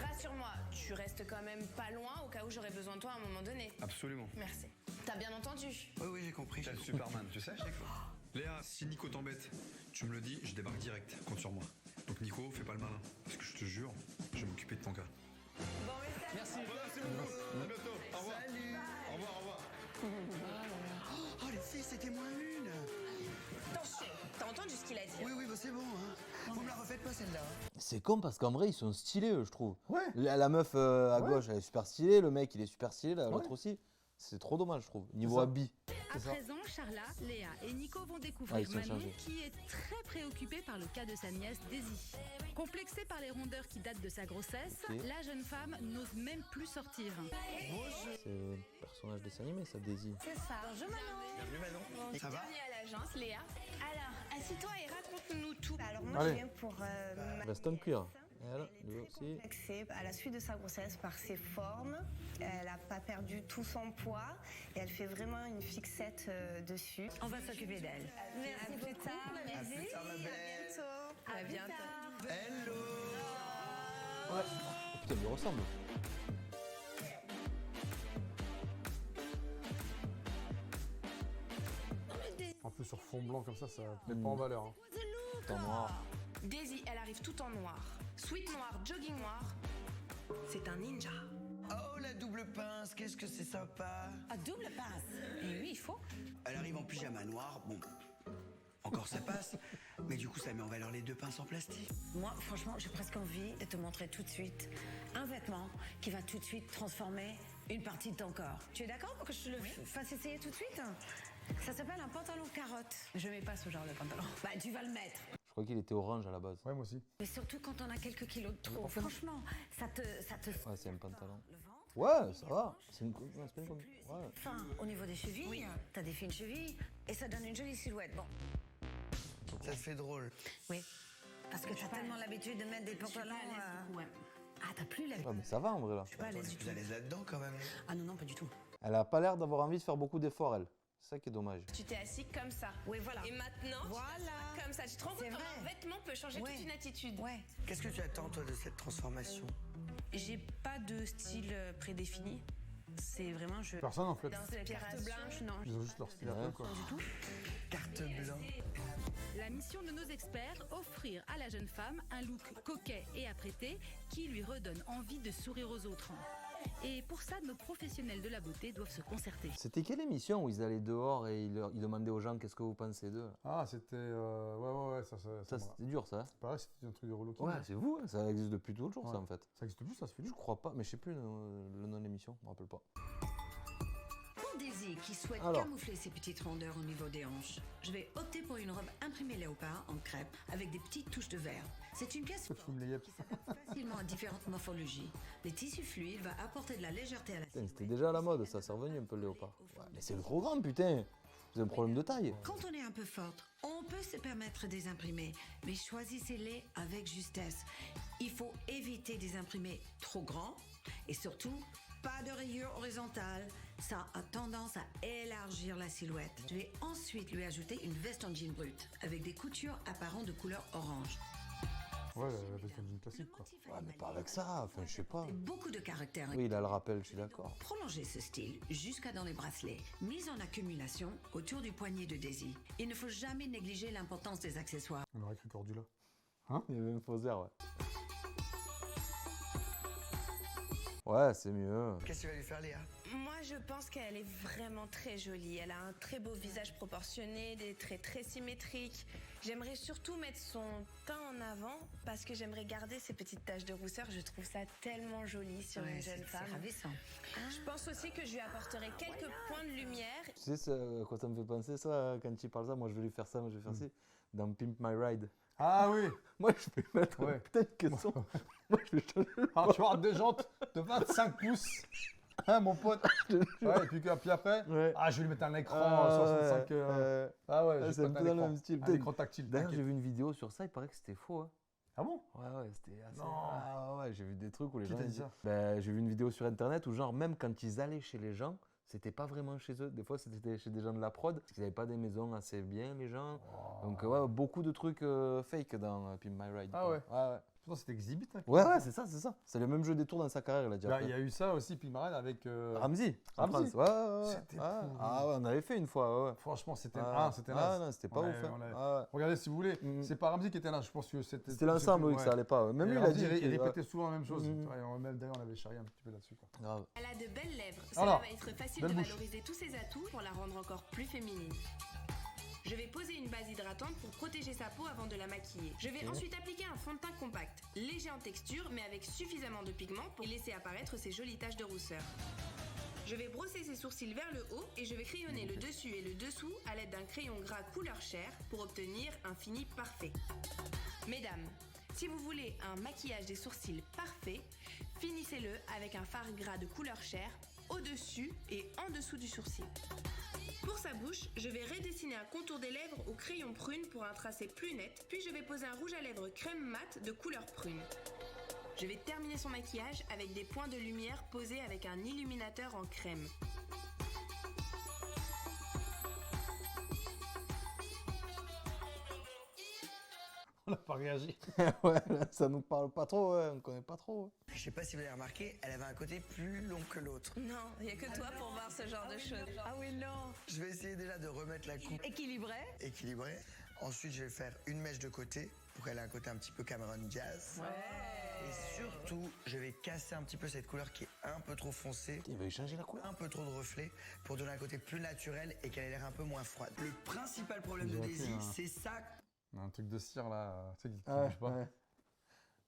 S4: Rassure-moi, tu restes quand même pas loin au cas où j'aurais besoin de toi à un moment donné.
S6: Absolument.
S4: Merci. T'as bien entendu?
S5: Oui, j'ai compris.
S6: T'es le Superman, tu sais. Léa, si Nico t'embête, tu me le dis, je débarque direct. Compte sur moi. Donc Nico, fais pas le malin. Parce que je te jure, je vais m'occuper de ton cas.
S4: Bon, mais
S6: Merci beaucoup. À bientôt. Au revoir.
S5: Salut.
S6: Au revoir, au revoir.
S5: Oh, les filles, c'était moins une.
S4: attention, t'as entendu ce qu'il a dit?
S5: Oui, bah c'est bon. Vous me la refaites pas celle-là.
S1: C'est con parce qu'en vrai, ils sont stylés, eux, je trouve.
S2: Ouais.
S1: La meuf à
S2: Ouais.
S1: gauche, elle est super stylée. Le mec, il est super stylé. L'autre
S2: Ouais.
S1: aussi. C'est trop dommage, je trouve. Niveau
S2: ça.
S1: habit.
S3: À
S2: ça.
S3: présent, Charla, Léa et Nico vont
S1: Ah,
S3: découvrir
S1: ils sont
S3: Manon
S1: changés.
S3: qui est très préoccupée par le cas de sa nièce Daisy. Complexée par les rondeurs qui datent de sa grossesse,
S1: Ok.
S3: la jeune femme n'ose même plus sortir.
S1: C'est un personnage dessin animé, ça, Daisy.
S4: C'est ça. Bonjour Manon.
S5: Bienvenue Manon. Ça va?
S4: Bienvenue à l'agence, Léa. Alors, assieds-toi et raconte-nous tout.
S9: Alors moi
S2: Allez.
S9: je viens pour
S1: Reste en cuir. Et là, lui aussi.
S9: m'axer à la suite de sa grossesse par ses formes. Elle n'a pas perdu tout son poids et elle fait vraiment une fixette dessus.
S7: On va s'occuper d'elle.
S9: Merci beaucoup.
S5: À plus tard, ma belle.
S4: À bientôt.
S5: Hello.
S1: Ouais. Oh, putain, il lui ressemble.
S2: En plus, sur fond blanc comme ça met pas en valeur. Hein.
S1: Tout en noir.
S4: Daisy, elle arrive tout en noir. Sweat noir, jogging noir. C'est un ninja.
S5: Oh, la double pince, qu'est-ce que c'est sympa.
S7: À double passe. Et oui, il faut.
S5: Elle arrive en pyjama noir. Bon, encore ça passe. Mais du coup, ça met en valeur les deux pinces en plastique.
S7: Moi, franchement, j'ai presque envie de te montrer tout de suite un vêtement qui va tout de suite transformer une partie de ton corps. Tu es d'accord pour que je te le fasse essayer tout de suite? Ça s'appelle un pantalon carotte. Je mets pas ce genre de pantalon. Bah, tu vas le mettre.
S1: Je crois qu'il était orange à la base.
S2: Ouais, moi aussi.
S7: Mais surtout quand on a quelques kilos de trop. Franchement, ça te.
S1: Ouais, c'est un pantalon.
S7: Le ventre.
S1: Ouais, ça va. C'est une coupe. C'est une coupe. Ouais.
S7: Fin au niveau des chevilles. T'as des fines chevilles et ça donne une jolie silhouette. Bon,
S5: Ça te fait drôle.
S7: oui. Parce que t'as tellement l'habitude de mettre des pantalons. Ah, t'as plus l'habitude.
S1: Ouais, mais ça va en vrai là.
S7: Je suis pas à l'aise
S5: Tu
S7: du
S5: es
S7: tout.
S5: plus à l'aise là-dedans quand même.
S7: Ah non, non, pas du tout.
S1: Elle a pas l'air d'avoir envie de faire beaucoup d'efforts, elle. C'est ça qui est dommage.
S4: Tu t'es assis comme ça.
S7: Oui, voilà.
S4: Et maintenant,
S7: Voilà.
S4: comme ça, tu te rends compte
S7: C'est
S4: comment
S7: vrai.
S4: un vêtement peut changer
S7: Ouais.
S4: toute une attitude.
S7: Ouais.
S5: Qu'est-ce que tu attends, toi, de cette transformation?
S4: J'ai pas de style prédéfini. C'est vraiment je.
S2: Personne en fait.
S4: Carte blanche, non.
S2: Ils ont juste leur style à
S1: Ouais.
S2: eux, quoi.
S5: Carte blanche.
S3: La mission de nos experts, offrir à la jeune femme un look coquet et apprêté qui lui redonne envie de sourire aux autres. Et pour ça, nos professionnels de la beauté doivent se concerter.
S1: C'était quelle émission où ils allaient dehors et ils demandaient aux gens qu'est-ce que vous pensez d'eux?
S2: Ah, c'était. Ouais, ça
S1: Ça, c'était dur, ça.
S2: pareil, c'était un truc de relooking.
S1: Ouais, c'est vous, hein, ça existe depuis toujours, ça
S2: Ouais.
S1: en fait.
S2: Ça existe plus, ça se fait
S1: Je
S2: dur.
S1: crois pas, mais je sais plus le nom de l'émission, je me rappelle pas.
S7: Pour Daisy qui souhaite
S1: Alors.
S7: camoufler ses petites rondeurs au niveau des hanches, je vais opter pour une robe imprimée léopard en crêpe avec des petites touches de verre. C'est une pièce
S2: Pourquoi tu filmes les yeux?
S7: qui s'adapte facilement à différentes morphologies. Les tissus fluides va apporter de la légèreté à la
S1: Putain,
S7: silhouette.
S1: c'était déjà à la mode, ça, c'est revenu un peu le léopard. Ouais, mais c'est trop grand, putain! Vous avez un problème de taille.
S7: Quand on est un peu forte, on peut se permettre des imprimés, mais choisissez-les avec justesse. Il faut éviter des imprimés trop grands et surtout, pas de rayures horizontales. Ça a tendance à élargir la silhouette. Je vais ensuite lui ajouter une veste en jean brut avec des coutures apparentes de couleur orange.
S2: Ouais, la veste en jean classique, quoi.
S1: Ouais, mais pas avec ça, enfin, je sais pas.
S7: Beaucoup de caractère.
S1: Oui, il a le rappel, je suis d'accord.
S7: Prolonger ce style jusqu'à dans les bracelets, mis en accumulation autour du poignet de Daisy. Il ne faut jamais négliger l'importance des accessoires.
S2: On aurait écrit Cordula.
S1: Il y avait un faux air, ouais. Ouais, c'est mieux.
S5: Qu'est-ce que tu vas lui faire, Léa?
S4: Moi, je pense qu'elle est vraiment très jolie. Elle a un très beau visage proportionné, des traits très symétriques. J'aimerais surtout mettre son teint en avant parce que j'aimerais garder ces petites taches de rousseur. Je trouve ça tellement joli sur une jeune femme.
S7: C'est ravissant.
S4: Je pense aussi que je lui apporterai quelques points de lumière.
S1: Tu sais à quoi ça me fait penser, ça, quand tu parles ça? Moi, je vais lui faire ça, moi, je vais faire ci. Dans Pimp My Ride.
S2: Ah oui.
S1: Moi, je vais mettre
S2: Ouais.
S1: peut-être que son. Moi, je vais changer le
S2: Alors, tu auras des jantes de 25 pouces. Hein, mon pote? Ouais, et puis après,
S1: Ouais.
S2: ah, je vais lui mettre un écran 65. Ah ouais, je vais
S1: c'est
S2: te
S1: un
S2: mettre
S1: peu dans le
S2: écran.
S1: même style.
S2: Un écran tactile.
S1: D'ailleurs, j'ai
S2: t'inquiète.
S1: vu une vidéo sur ça, il paraît que c'était faux. Hein.
S2: Ah bon?
S1: Ouais, c'était assez.
S2: Non.
S1: Ah ouais, j'ai vu des trucs où les
S2: Qui
S1: gens.
S2: t'a dit
S1: disaient-
S2: ça?
S1: Ben, j'ai vu une vidéo sur internet où, genre, même quand ils allaient chez les gens, c'était pas vraiment chez eux. Des fois, c'était chez des gens de la prod, parce qu'ils n'avaient pas des maisons assez bien, les gens. Donc, ouais, beaucoup de trucs fake dans Pimp My Ride.
S2: Ah
S1: quoi.
S2: ouais.
S1: Ouais.
S2: Pourtant, c'était Exhibit. Hein,
S1: Ouais, c'est ça. C'est le même jeu des tours dans sa carrière, il a déjà
S2: Bah,
S1: fait.
S2: il y a eu ça aussi, Pigmaren, avec...
S1: Ramsey.
S2: Ramsey.
S1: Ouais.
S2: C'était
S1: Ah,
S2: pourri.
S1: ah ouais, on avait fait une fois, ouais.
S2: Franchement, c'était
S1: Ah,
S2: naze.
S1: non, c'était pas
S2: Ouais,
S1: ouf. Hein.
S2: on l'avait-
S1: Ah, ouais.
S2: Regardez, si vous voulez,
S1: Mhm.
S2: c'est pas Ramsey qui était là, je pense que c'était...
S1: C'était l'ensemble, oui, que ça allait pas. Ouais. Même
S2: Et
S1: lui, il a
S2: Ramsey,
S1: dit.
S2: il
S1: qu'il-
S2: répétait souvent la même chose.
S1: Mhm.
S2: Ouais, même d'ailleurs, on avait charrié un petit peu là-dessus. Quoi.
S1: Grave.
S4: Elle a de belles lèvres. Cela
S2: Alors,
S4: va être facile
S2: belle
S4: de
S2: bouche.
S4: valoriser tous ses atouts pour la rendre encore plus féminine. Je vais poser une base hydratante pour protéger sa peau avant de la maquiller. Je vais ensuite appliquer un fond de teint compact, léger en texture mais avec suffisamment de pigment pour laisser apparaître ses jolies taches de rousseur. Je vais brosser ses sourcils vers le haut et je vais crayonner le dessus et le dessous à l'aide d'un crayon gras couleur chair pour obtenir un fini parfait. Mesdames, si vous voulez un maquillage des sourcils parfait, finissez-le avec un fard gras de couleur chair au-dessus et en dessous du sourcil. Pour sa bouche, je vais redessiner un contour des lèvres au crayon prune pour un tracé plus net, puis je vais poser un rouge à lèvres crème mat de couleur prune. Je vais terminer son maquillage avec des points de lumière posés avec un illuminateur en crème.
S2: On n'a pas réagi.
S1: Ouais, là, ça nous parle pas trop, ouais, on connaît pas trop.
S5: Je sais pas si vous avez remarqué, elle avait un côté plus long que l'autre.
S4: Non, il n'y a que toi pour voir ce genre de choses.
S7: Ah oui, non.
S5: Je vais essayer déjà de remettre la coupe
S7: Équilibré.
S5: équilibrée. Ensuite, je vais faire une mèche de côté pour qu'elle ait un côté un petit peu Cameron Diaz. Et surtout, je vais casser un petit peu cette couleur qui est un peu trop foncée.
S1: Il va y changer la couleur.
S5: Un peu trop de reflets pour donner un côté plus naturel et qu'elle ait l'air un peu moins froide. Le principal problème de
S2: Ils auraient fait
S5: Daisy,
S2: un-
S5: c'est ça.
S2: Un truc de cire là, tu sais, qui
S1: Ah,
S2: bouge pas.
S1: ouais.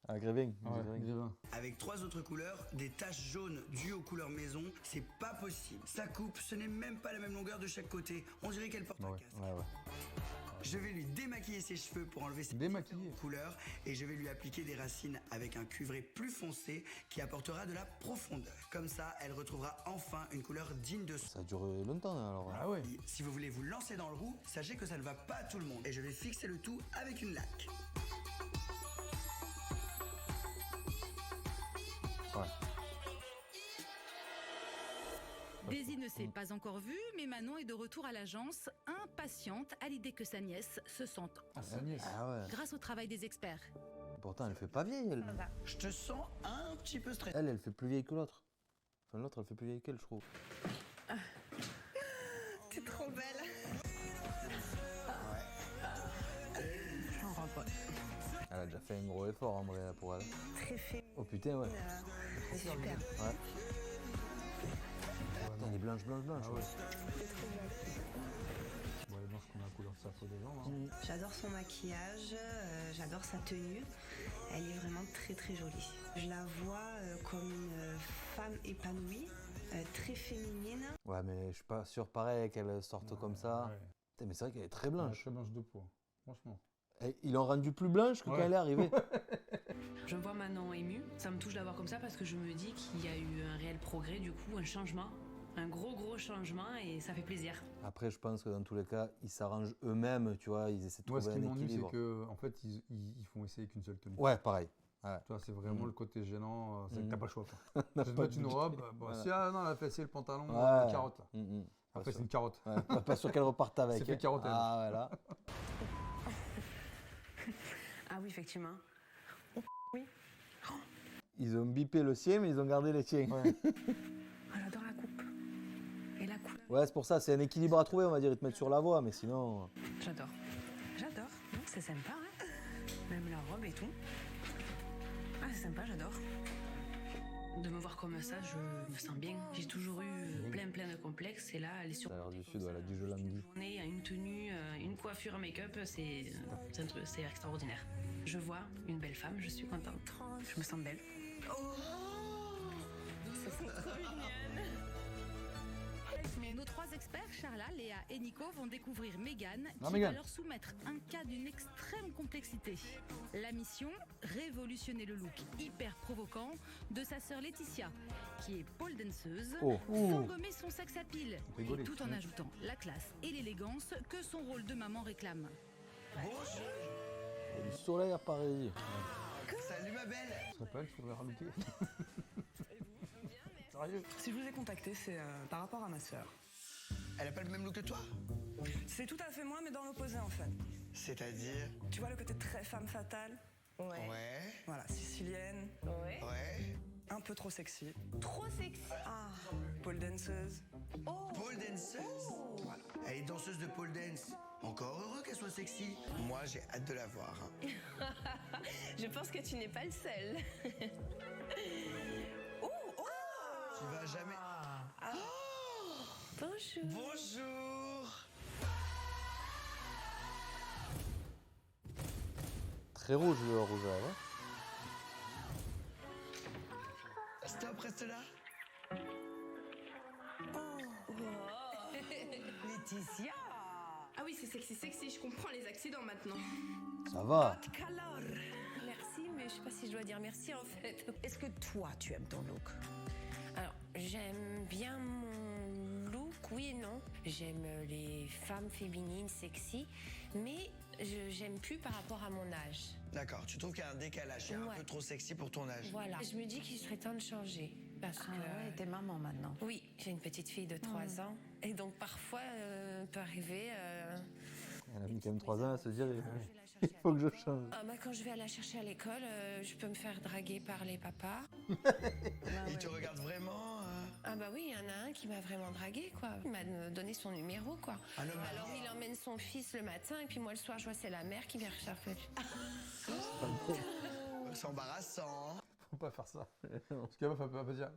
S1: Ah, Grévin.
S2: Ouais,
S1: Grévin.
S2: Grévin.
S5: Avec 3 autres couleurs, des taches jaunes dues aux couleurs maison, c'est pas possible. Sa coupe, ce n'est même pas la même longueur de chaque côté. On dirait qu'elle porte un casque.
S1: Ouais.
S5: Je vais lui démaquiller ses cheveux pour enlever ses
S2: Démaquiller.
S5: couleurs et je vais lui appliquer des racines avec un cuivré plus foncé qui apportera de la profondeur. Comme ça, elle retrouvera enfin une couleur digne de son.
S1: Ça a duré longtemps, alors.
S2: Ah ouais.
S5: Si vous voulez vous lancer dans le roux, sachez que ça ne va pas à tout le monde. Et je vais fixer le tout avec une laque.
S3: Daisy ne s'est pas encore vue, mais Manon est de retour à l'agence, impatiente à l'idée que sa nièce se sente
S2: Ah, sa nièce.
S1: Ah ouais.
S3: grâce au travail des experts.
S1: Pourtant, elle fait pas vieille, elle.
S5: Je te sens un petit peu stressé.
S1: Elle fait plus vieille que l'autre. Enfin, l'autre, elle fait plus vieille qu'elle, je trouve.
S9: T'es trop belle.
S1: Elle a déjà fait un gros effort, en vrai, là, pour elle.
S9: Très fait.
S1: Oh putain, ouais.
S9: C'est super.
S1: Ouais. Putain, elle est blanche.
S2: Ah
S1: ouais.
S2: Bon, elle est blanche comme la couleur de sa peau des jambes. Hein.
S9: J'adore son maquillage, j'adore sa tenue. Elle est vraiment très très jolie. Je la vois comme une femme épanouie, très féminine.
S1: Ouais, mais je suis pas sûr, pareil, qu'elle sorte comme ça.
S2: Ouais.
S1: Putain, mais c'est vrai qu'elle est très
S2: Elle est
S1: blanche.
S2: très blanche de peau, franchement.
S1: Et ils l'ont rendue plus blanche que
S2: Ouais.
S1: quand elle est arrivée.
S10: Je me vois Manon émue. Ça me touche d'avoir comme ça parce que je me dis qu'il y a eu un réel progrès, du coup, un changement. Un gros changement et ça fait plaisir.
S1: Après, je pense que dans tous les cas, ils s'arrangent eux-mêmes, tu vois, ils essaient de
S2: Moi,
S1: trouver
S2: ce qui
S1: un
S2: m'ennuie, c'est
S1: équilibre.
S2: que en fait, ils font essayer qu'une seule tenue.
S1: Ouais, pareil. Ouais.
S2: Tu vois, c'est vraiment
S1: Mhm.
S2: le côté gênant, c'est que
S1: Mhm.
S2: t'as pas le choix. Quoi.
S1: On
S2: Je
S1: n'a
S2: vais te
S1: pas
S2: mettre
S1: de
S2: une
S1: budget.
S2: robe, bon,
S1: Voilà.
S2: si elle a fait le pantalon,
S1: Ouais.
S2: carotte là.
S1: Pas
S2: Après,
S1: sûr.
S2: c'est une carotte.
S1: Ouais, pas sûr qu'elle reparte avec.
S2: C'est fait
S1: hein.
S2: carotte, elle.
S1: Ah, voilà.
S10: Ah oui, effectivement.
S1: Ils ont bipé le sien, mais ils ont gardé les tiens. Ouais,
S10: Ah, j'adore la coupe. Et la couleur.
S1: c'est pour ça, c'est un équilibre à trouver, on va dire. Ils te mettent sur la voie, mais sinon.
S10: J'adore. J'adore. Non, c'est sympa, hein. Même la robe et tout. Ah, c'est sympa, j'adore. De me voir comme ça, je me sens bien. J'ai toujours eu plein de complexes et là, elle est sur.
S1: Ça a l'air du sud, voilà, du jeu lundi.
S10: Journée, une tenue, une coiffure, un make-up, c'est un truc, c'est extraordinaire. Je vois une belle femme, je suis contente. Je me sens belle.
S3: Nos 3 experts, Charla, Léa et Nico, vont découvrir Mégane, qui va
S2: Mégane.
S3: leur soumettre un cas d'une extrême complexité. La mission, révolutionner le look hyper provoquant de sa sœur Laetitia, qui est pole danseuse,
S1: Oh.
S3: sans gommer son sexe à pile, et
S2: Rigolez.
S3: tout en ajoutant la classe et l'élégance que son rôle de maman réclame.
S1: Il y a du soleil à Paris.
S5: Salut ma belle.
S2: Ce serait pas elle qui faudrait ralooker. Sérieux.
S11: Si je vous ai contacté, c'est par rapport à ma sœur.
S5: Elle a pas le même look que toi?
S11: C'est tout à fait moi, mais dans l'opposé en fait.
S5: C'est-à-dire?
S11: Tu vois le côté très femme fatale,
S5: Ouais.
S11: Voilà, sicilienne.
S4: Ouais.
S5: Ouais.
S11: Un peu trop sexy.
S4: Trop sexy.
S11: Ah, pole danceuse.
S5: Pole danceuse. Voilà. Elle est danseuse de pole dance. Encore heureux qu'elle soit sexy. Moi, j'ai hâte de la voir.
S4: Je pense que tu n'es pas le seul.
S5: Tu vas jamais...
S4: Bonjour.
S5: Bonjour.
S1: Très rouge le rouge à lèvres.
S5: Stop, reste là.
S7: Laetitia.
S4: Ah oui, c'est sexy, je comprends les accidents maintenant.
S1: Ça va.
S10: Merci, mais je sais pas si je dois dire merci en fait.
S7: Est-ce que toi, tu aimes ton look?
S10: Alors, j'aime bien mon look, oui et non. J'aime les femmes féminines sexy, mais j'aime plus par rapport à mon âge.
S5: D'accord, tu trouves qu'il y a un décalage, c'est un
S10: Ouais.
S5: peu trop sexy pour ton âge.
S10: Voilà. Je me dis qu'il serait temps de changer. Parce que.
S7: Ouais, t'es maman maintenant.
S10: Oui, j'ai une petite fille de 3 ans. Et donc parfois, peut arriver.
S1: Elle a mis quand même 3 ans à se dire il faut que je change.
S10: Ah bah, quand je vais la chercher à l'école, je peux me faire draguer par les papas.
S5: Il te regarde vraiment
S10: Ah bah oui, il y en a un qui m'a vraiment dragué, quoi. Il m'a donné son numéro, quoi.
S5: Ah non, mais
S10: Alors il emmène son fils le matin, et puis moi le soir, je vois c'est la mère qui vient rechercher.
S5: c'est embarrassant.
S2: Faut pas faire ça. Parce que la meuf, elle peut dire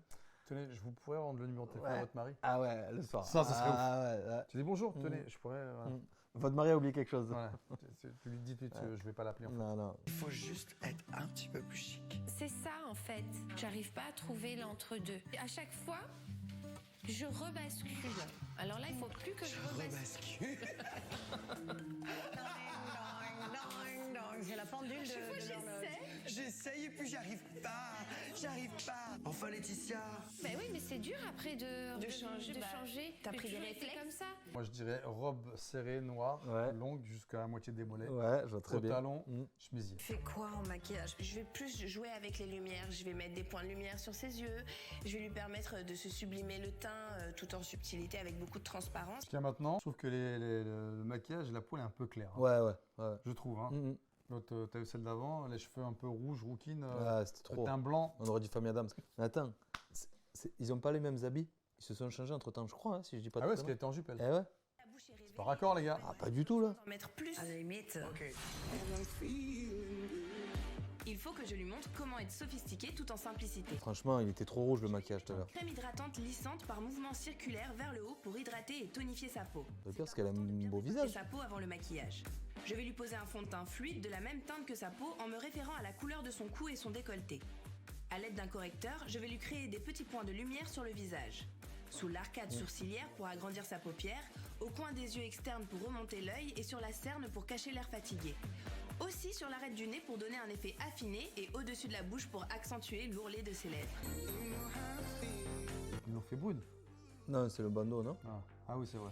S2: tenez, je vous pourrais rendre le numéro de téléphone à votre mari.
S1: Ah ouais, le soir.
S2: Ça serait ouf.
S1: Ouais.
S2: Tu dis bonjour, tenez, je pourrais.
S1: Votre mari a oublié quelque chose.
S2: Voilà. Tu lui dis tout de suite, je vais pas l'appeler en fait.
S1: Non.
S5: Il faut juste être un petit peu plus chic.
S10: C'est ça, en fait. J'arrive pas à trouver l'entre-deux. À chaque fois, je rebascule. Alors là, il faut plus que je rebascule.
S7: C'est la pendule de l'horloge.
S5: J'essaye et puis j'arrive pas. Enfin Laetitia.
S10: Mais oui, mais c'est dur après de changer.
S4: t'as pris des
S10: toujours été
S4: réflexes
S10: comme ça.
S2: Moi je dirais robe serrée noire, longue jusqu'à la moitié des mollets.
S1: Ouais, je vois très bien.
S2: Talons, chemisier.
S9: Fais quoi en maquillage?
S4: Je vais plus jouer avec les lumières, je vais mettre des points de lumière sur ses yeux, je vais lui permettre de se sublimer le teint tout en subtilité avec beaucoup de transparence.
S2: Jusqu'à maintenant, je trouve que le maquillage, la peau elle est un peu claire. hein.
S1: Ouais.
S2: Je trouve. Hein. L'autre, t'as vu celle d'avant, les cheveux un peu rouges, rouquines,
S1: c'était trop.
S2: le teint blanc.
S1: On aurait dit Famille Adams. Mais attends, ils ont pas les mêmes habits. Ils se sont changés entre temps, je crois, hein, si je dis pas de
S2: Ah ouais, parce
S1: conneries.
S2: qu'elle était en jupe elle.
S1: Eh ouais.
S2: C'est pas raccord les gars.
S1: Ah, pas du tout là.
S4: En mettre plus.
S7: À la limite.
S5: Ok.
S4: Il faut que je lui montre comment être sophistiqué tout en simplicité.
S1: Franchement, il était trop rouge le maquillage tout à l'heure.
S4: Crème hydratante lissante par mouvement circulaire vers le haut pour hydrater et tonifier sa peau.
S1: Le pire, c'est qu'elle a un beau
S4: Et
S1: visage.
S4: sa peau avant le maquillage. Je vais lui poser un fond de teint fluide de la même teinte que sa peau en me référant à la couleur de son cou et son décolleté. À l'aide d'un correcteur, je vais lui créer des petits points de lumière sur le visage. Sous l'arcade sourcilière pour agrandir sa paupière, au coin des yeux externes pour remonter l'œil et sur la cerne pour cacher l'air fatigué. Aussi sur l'arête du nez pour donner un effet affiné et au-dessus de la bouche pour accentuer l'ourlet de ses lèvres.
S2: Ils l'ont fait Boone.
S1: Non, c'est le bandeau, non?
S2: Ah oui, c'est vrai.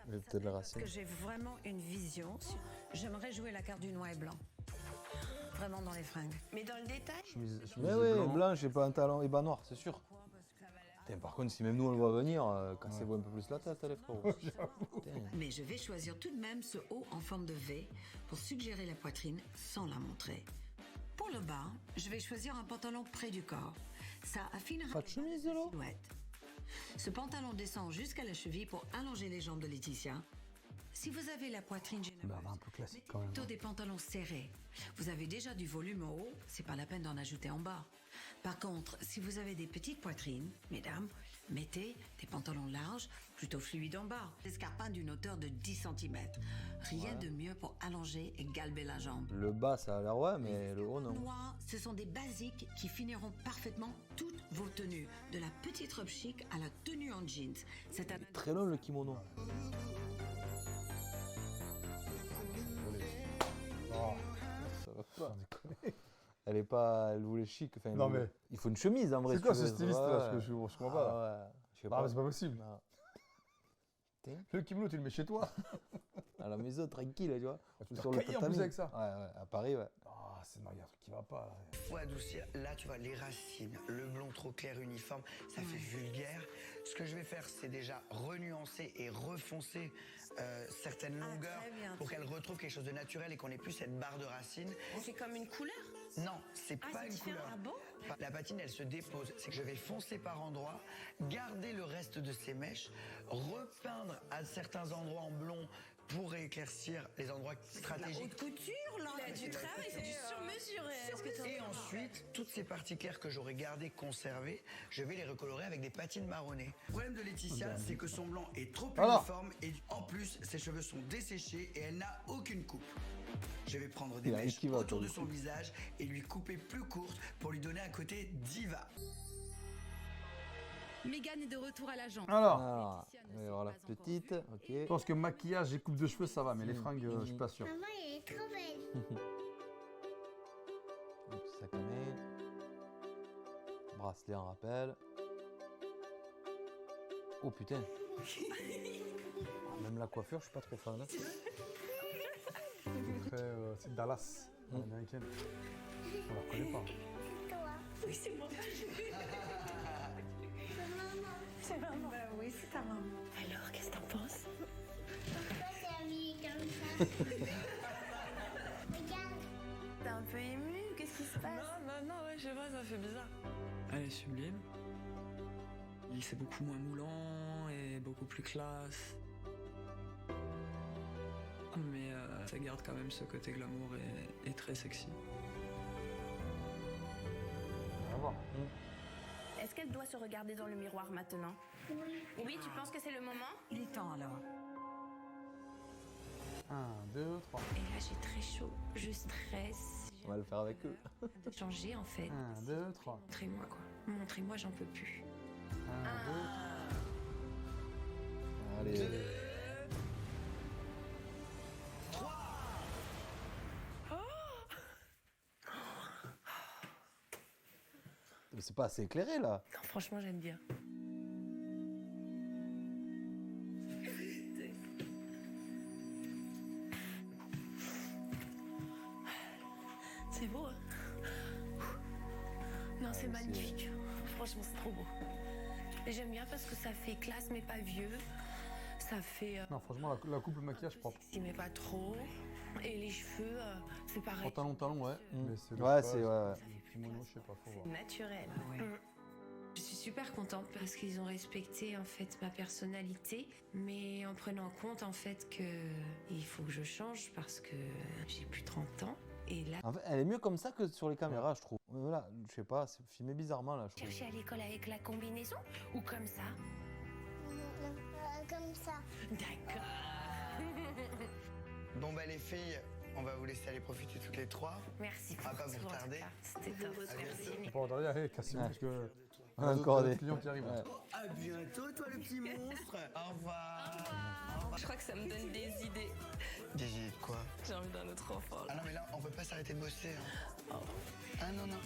S1: Il y a peut-être la
S7: Parce
S1: racine.
S7: que j'ai vraiment une vision. J'aimerais jouer la carte du noir et blanc. Vraiment dans les fringues.
S4: Mais dans le détail,
S1: Mais oui, blanc, j'ai pas un talon et bas noir, c'est sûr. Putain, par contre, si même nous on le voit venir, cassez-vous un peu plus la tête, les frérots.
S7: Mais je vais choisir tout de même ce haut en forme de V pour suggérer la poitrine sans la montrer. Pour le bas, je vais choisir un pantalon près du corps. Ça affinera
S1: Pas de chemise,
S7: la
S1: là
S7: silhouette. Ce pantalon descend jusqu'à la cheville pour allonger les jambes de Laetitia. Si vous avez la poitrine généreuse,
S2: un peu classique quand même.
S7: plutôt des pantalons serrés. Vous avez déjà du volume en haut, c'est pas la peine d'en ajouter en bas. Par contre, si vous avez des petites poitrines, mesdames, mettez des pantalons larges, plutôt fluides en bas. Des escarpins d'une hauteur de 10 cm. Rien de mieux pour allonger et galber la jambe.
S1: Le bas, ça a l'air ouais, mais le haut, non.
S7: Noirs, ce sont des basiques qui finiront parfaitement toutes vos tenues. De la petite robe chic à la tenue en jeans. C'est un...
S1: Très long le kimono.
S2: Oh.
S1: Ça va
S2: Sans
S1: pas.
S2: déconner.
S1: Elle voulait chic. Enfin,
S2: Non, mais-
S1: il faut une chemise en vrai.
S2: C'est quoi ce styliste là? Parce que je comprends pas. là.
S1: Ouais. Je sais
S2: Ah, mais c'est pas possible.
S1: Non.
S2: Le kimono, tu le mets chez toi.
S1: À la maison, tranquille, tu vois.
S2: Tu
S1: Sur
S2: peux
S1: le
S2: cailler en
S1: tatami.
S2: plus avec ça.
S1: Ouais, à Paris, ouais.
S2: Ah, non, il y a un truc qui va pas. Là.
S5: Faut adoucir. Là, tu vois, les racines, le blond trop clair uniforme, ça fait vulgaire. Ce que je vais faire, c'est déjà renuancer et refoncer certaines longueurs
S4: très bien,
S5: pour
S4: très
S5: qu'elles retrouvent quelque chose de naturel et qu'on ait plus cette barre de racines.
S4: C'est comme une couleur?
S5: Non, c'est pas
S4: c'est
S5: une
S4: différent.
S5: couleur.
S4: Ah bon?
S5: La patine, elle se dépose. C'est que je vais foncer par endroits, garder le reste de ces mèches, repeindre à certains endroits en blond pour éclaircir les endroits stratégiques.
S7: Haute couture, là.
S4: Il a du travail, c'est du sur-mesure. Est-ce que t'es en
S5: Et
S4: train de-
S5: ensuite, toutes ces parties claires que j'aurais gardées, conservées, je vais les recolorer avec des patines marronnées. Le problème de Laetitia, c'est que son blanc est trop uniforme et en plus, ses cheveux sont desséchés et elle n'a aucune coupe. Je vais prendre des
S1: Il a un
S5: mèches
S1: équivoque,
S5: autour de
S1: du
S5: son visage et lui couper plus courte pour lui donner un côté diva.
S3: Mégane est de retour à l'agence.
S2: Alors,
S3: Laetitia
S1: on
S3: ne
S1: va
S3: s'est
S1: voir la
S3: pas encore
S1: petite.
S3: vue.
S1: Ok.
S2: je pense que maquillage et coupe de cheveux, ça va, mais les fringues, je suis pas sûr.
S12: Maman, elle est trop belle.
S1: Un petit sac à main. Bracelet en rappel. Oh putain. Même la coiffure, je suis pas trop fan. Hein.
S2: C'est Dallas, américaine. On la reconnaît pas.
S4: Oui, c'est moi.
S12: C'est maman.
S10: Bah oui, c'est ta maman.
S4: Alors, qu'est-ce que t'en penses?
S12: Pourquoi t'es habillée comme ça? Regarde.
S4: T'es un peu ému? Qu'est-ce qui se passe?
S11: Non, ouais, je sais pas, ça fait bizarre. Elle est sublime. C'est beaucoup moins moulant et beaucoup plus classe. Mais ça garde quand même ce côté glamour et très sexy.
S2: On va voir.
S4: Est-ce qu'elle doit se regarder dans le miroir maintenant? Oui, tu penses que c'est le moment?
S7: Il est temps, alors.
S2: 1, 2, 3.
S4: Et là, j'ai très chaud. Je stresse.
S1: On va le faire avec eux.
S4: De changer, en fait.
S2: 1, 2, 3.
S4: Montrez-moi, quoi. Montrez-moi, j'en peux plus.
S2: 1, 2,
S1: Allez. Mais c'est pas assez éclairé là.
S4: Non, franchement, j'aime bien. C'est beau, hein? Non, c'est magnifique. Franchement, c'est trop beau. Et j'aime bien parce que ça fait classe, mais pas vieux. Ça fait...
S2: Non, franchement, la coupe, le maquillage, propre.
S4: sexy, mais pas trop. Et les cheveux, c'est pareil.
S2: Pantalon, ouais. Mais c'est le
S1: Ouais,
S2: pas,
S1: c'est ouais.
S2: le kimono, je sais pas, faut voir.
S4: Naturel. Je suis super contente parce qu'ils ont respecté en fait ma personnalité, mais en prenant en compte en fait que il faut que je change parce que j'ai plus 30 ans. Et là,
S1: En fait, elle est mieux comme ça que sur les caméras, je trouve. Voilà, je sais pas, c'est filmé bizarrement là, je trouve.
S4: chercher à l'école avec la combinaison ou comme ça?
S12: Comme ça.
S4: D'accord.
S5: Bon, bah, les filles, on va vous laisser aller profiter toutes les trois.
S4: Merci.
S5: On va pas vous
S4: tout, en tout
S5: retarder.
S4: cas. C'était top. Merci.
S2: Faut pas regarder, allez, cassez-vous,
S1: Ouais.
S2: parce que.
S1: On a encore des
S2: clients qui arrivent. là.
S1: Ouais.
S5: À bientôt, toi, le petit monstre. Au revoir.
S11: Je crois que ça me donne des idées.
S5: Des idées de quoi?
S11: J'ai envie d'un autre enfant.
S5: Ah non, mais là, on peut pas s'arrêter de bosser. Hein. Ah non, non.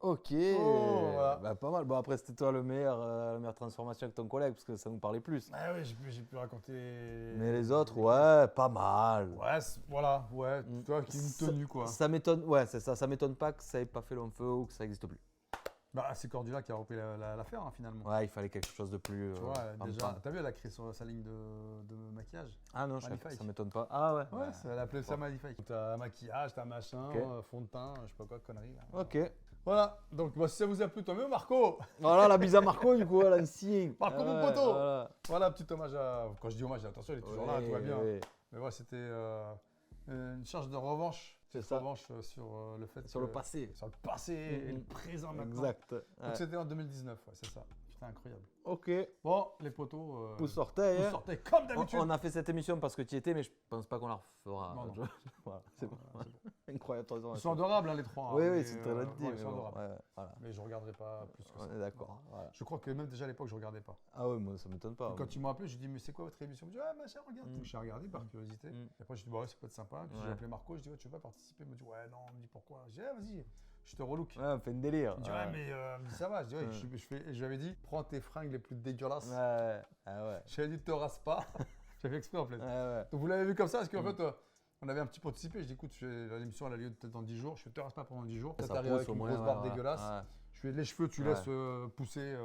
S1: Ok,
S2: voilà.
S1: bah, pas mal. Bon, après, c'était toi la meilleure transformation avec ton collègue, parce que ça nous parlait plus.
S2: Ah ouais, j'ai pu raconter.
S1: Mais les autres, ouais, pas mal.
S2: Ouais, voilà, ouais, tu vois, qui est une tenue, quoi.
S1: Ça m'étonne, ouais, c'est ça m'étonne pas que ça ait pas fait long feu ou que ça n'existe plus.
S2: Bah, c'est Cordula qui a repris l'affaire, hein, finalement.
S1: Ouais, il fallait quelque chose de plus.
S2: Tu vois,
S1: en
S2: déjà,
S1: temps.
S2: t'as vu, elle a créé sa ligne de maquillage.
S1: Ah non,
S2: Magnifique.
S1: ça m'étonne pas. Ah ouais.
S2: Ouais, elle a appelé ça Magnifique. T'as maquillage, t'as machin,
S1: Ok.
S2: fond de teint, je sais pas quoi, conneries. là.
S1: Ok.
S2: Voilà, donc bah, si ça vous a plu, tant mieux, Marco.
S1: Voilà la bise à Marco, du coup, à l'ancien.
S2: Marco, mon
S1: Ouais,
S2: poteau.
S1: voilà.
S2: Voilà, petit hommage à. Quand je dis hommage, attention, il est toujours là,
S1: Ouais,
S2: tout va bien.
S1: ouais.
S2: Mais voilà, c'était une charge de revanche.
S1: C'est
S2: Petite
S1: ça.
S2: revanche sur le fait
S1: Sur
S2: que-
S1: le passé.
S2: Sur le passé et le présent maintenant.
S1: Exact.
S2: Donc
S1: Ouais.
S2: c'était en 2019, ouais, c'est ça. Putain, incroyable.
S1: Ok.
S2: Bon, les poteaux.
S1: Pouce orteil.
S2: pouce
S1: hein.
S2: orteil, comme d'habitude.
S1: On a fait cette émission parce que tu y étais, mais je pense pas qu'on la refera.
S2: Non, non.
S1: Voilà, c'est bon.
S2: Voilà, c'est bon.
S1: Incroyable.
S2: Ils sont adorables, hein, les trois.
S1: Oui,
S2: hein,
S1: oui,
S2: mais,
S1: c'est très gentil.
S2: ouais,
S1: mais
S2: ils sont
S1: bon,
S2: adorables.
S1: ouais, voilà.
S2: Mais je regarderai pas plus que ça.
S1: On est d'accord. Voilà.
S2: Je crois que même déjà à l'époque, je regardais pas.
S1: Ah ouais, moi ça m'étonne pas.
S2: Et quand tu m'as appelé, je dis mais c'est quoi votre émission? Je dis ah machin, regarde. Donc j'ai regardé par curiosité.
S1: Mm.
S2: Et après je dis bah ouais, ça peut être sympa. Puis j'ai
S1: Ouais.
S2: appelé Marco, je dis ouais, tu veux pas participer? Il me dit ouais non, il me dit pourquoi? Je dis ah vas-y, je te relook.
S1: Ouais, on fait une délire.
S2: Il me dit ouais mais il me dit, ça va. Je dis ouais, je lui avais dit prends tes fringues les plus dégueulasses.
S1: Ouais. Ah ouais.
S2: Je lui ai dit te rase pas. J'ai fait exprès en fait.
S1: Ouais, ouais.
S2: Donc vous l'avez vu comme ça parce qu'en fait On avait un petit peu anticipé. Je dis, écoute, l'émission elle a lieu peut-être dans 10 jours. Je te reste pas pendant 10 jours.
S1: Ça
S2: Ça t'arrive
S1: pousse
S2: avec
S1: au
S2: une
S1: moins,
S2: grosse barbe
S1: ouais,
S2: dégueulasse.
S1: ouais.
S2: Je fais les cheveux, tu
S1: Ouais.
S2: laisses pousser.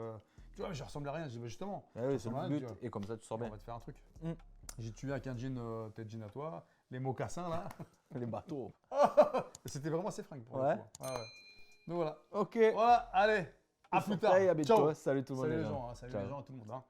S2: Tu vois, mais je ressemble à rien. Je dis, bah, justement.
S1: Ah oui, c'est
S2: ressemble à
S1: le
S2: rien,
S1: but.
S2: tu vois.
S1: Et comme ça, tu sors
S2: On
S1: bien.
S2: va te faire un truc.
S1: Mm.
S2: J'ai tué avec un jean, tes jeans à toi, les mocassins là.
S1: Les bateaux.
S2: Et c'était vraiment ses fringues pour
S1: Ouais.
S2: le coup. Ouais, ouais. Donc voilà.
S1: Ok.
S2: Voilà, allez. À plus tard.
S1: À bientôt.
S2: Ciao.
S1: Salut tout le monde.
S2: Salut
S1: les
S2: les
S1: gens.
S2: gens, hein, salut
S1: Ciao.
S2: les gens, tout le monde. Hein.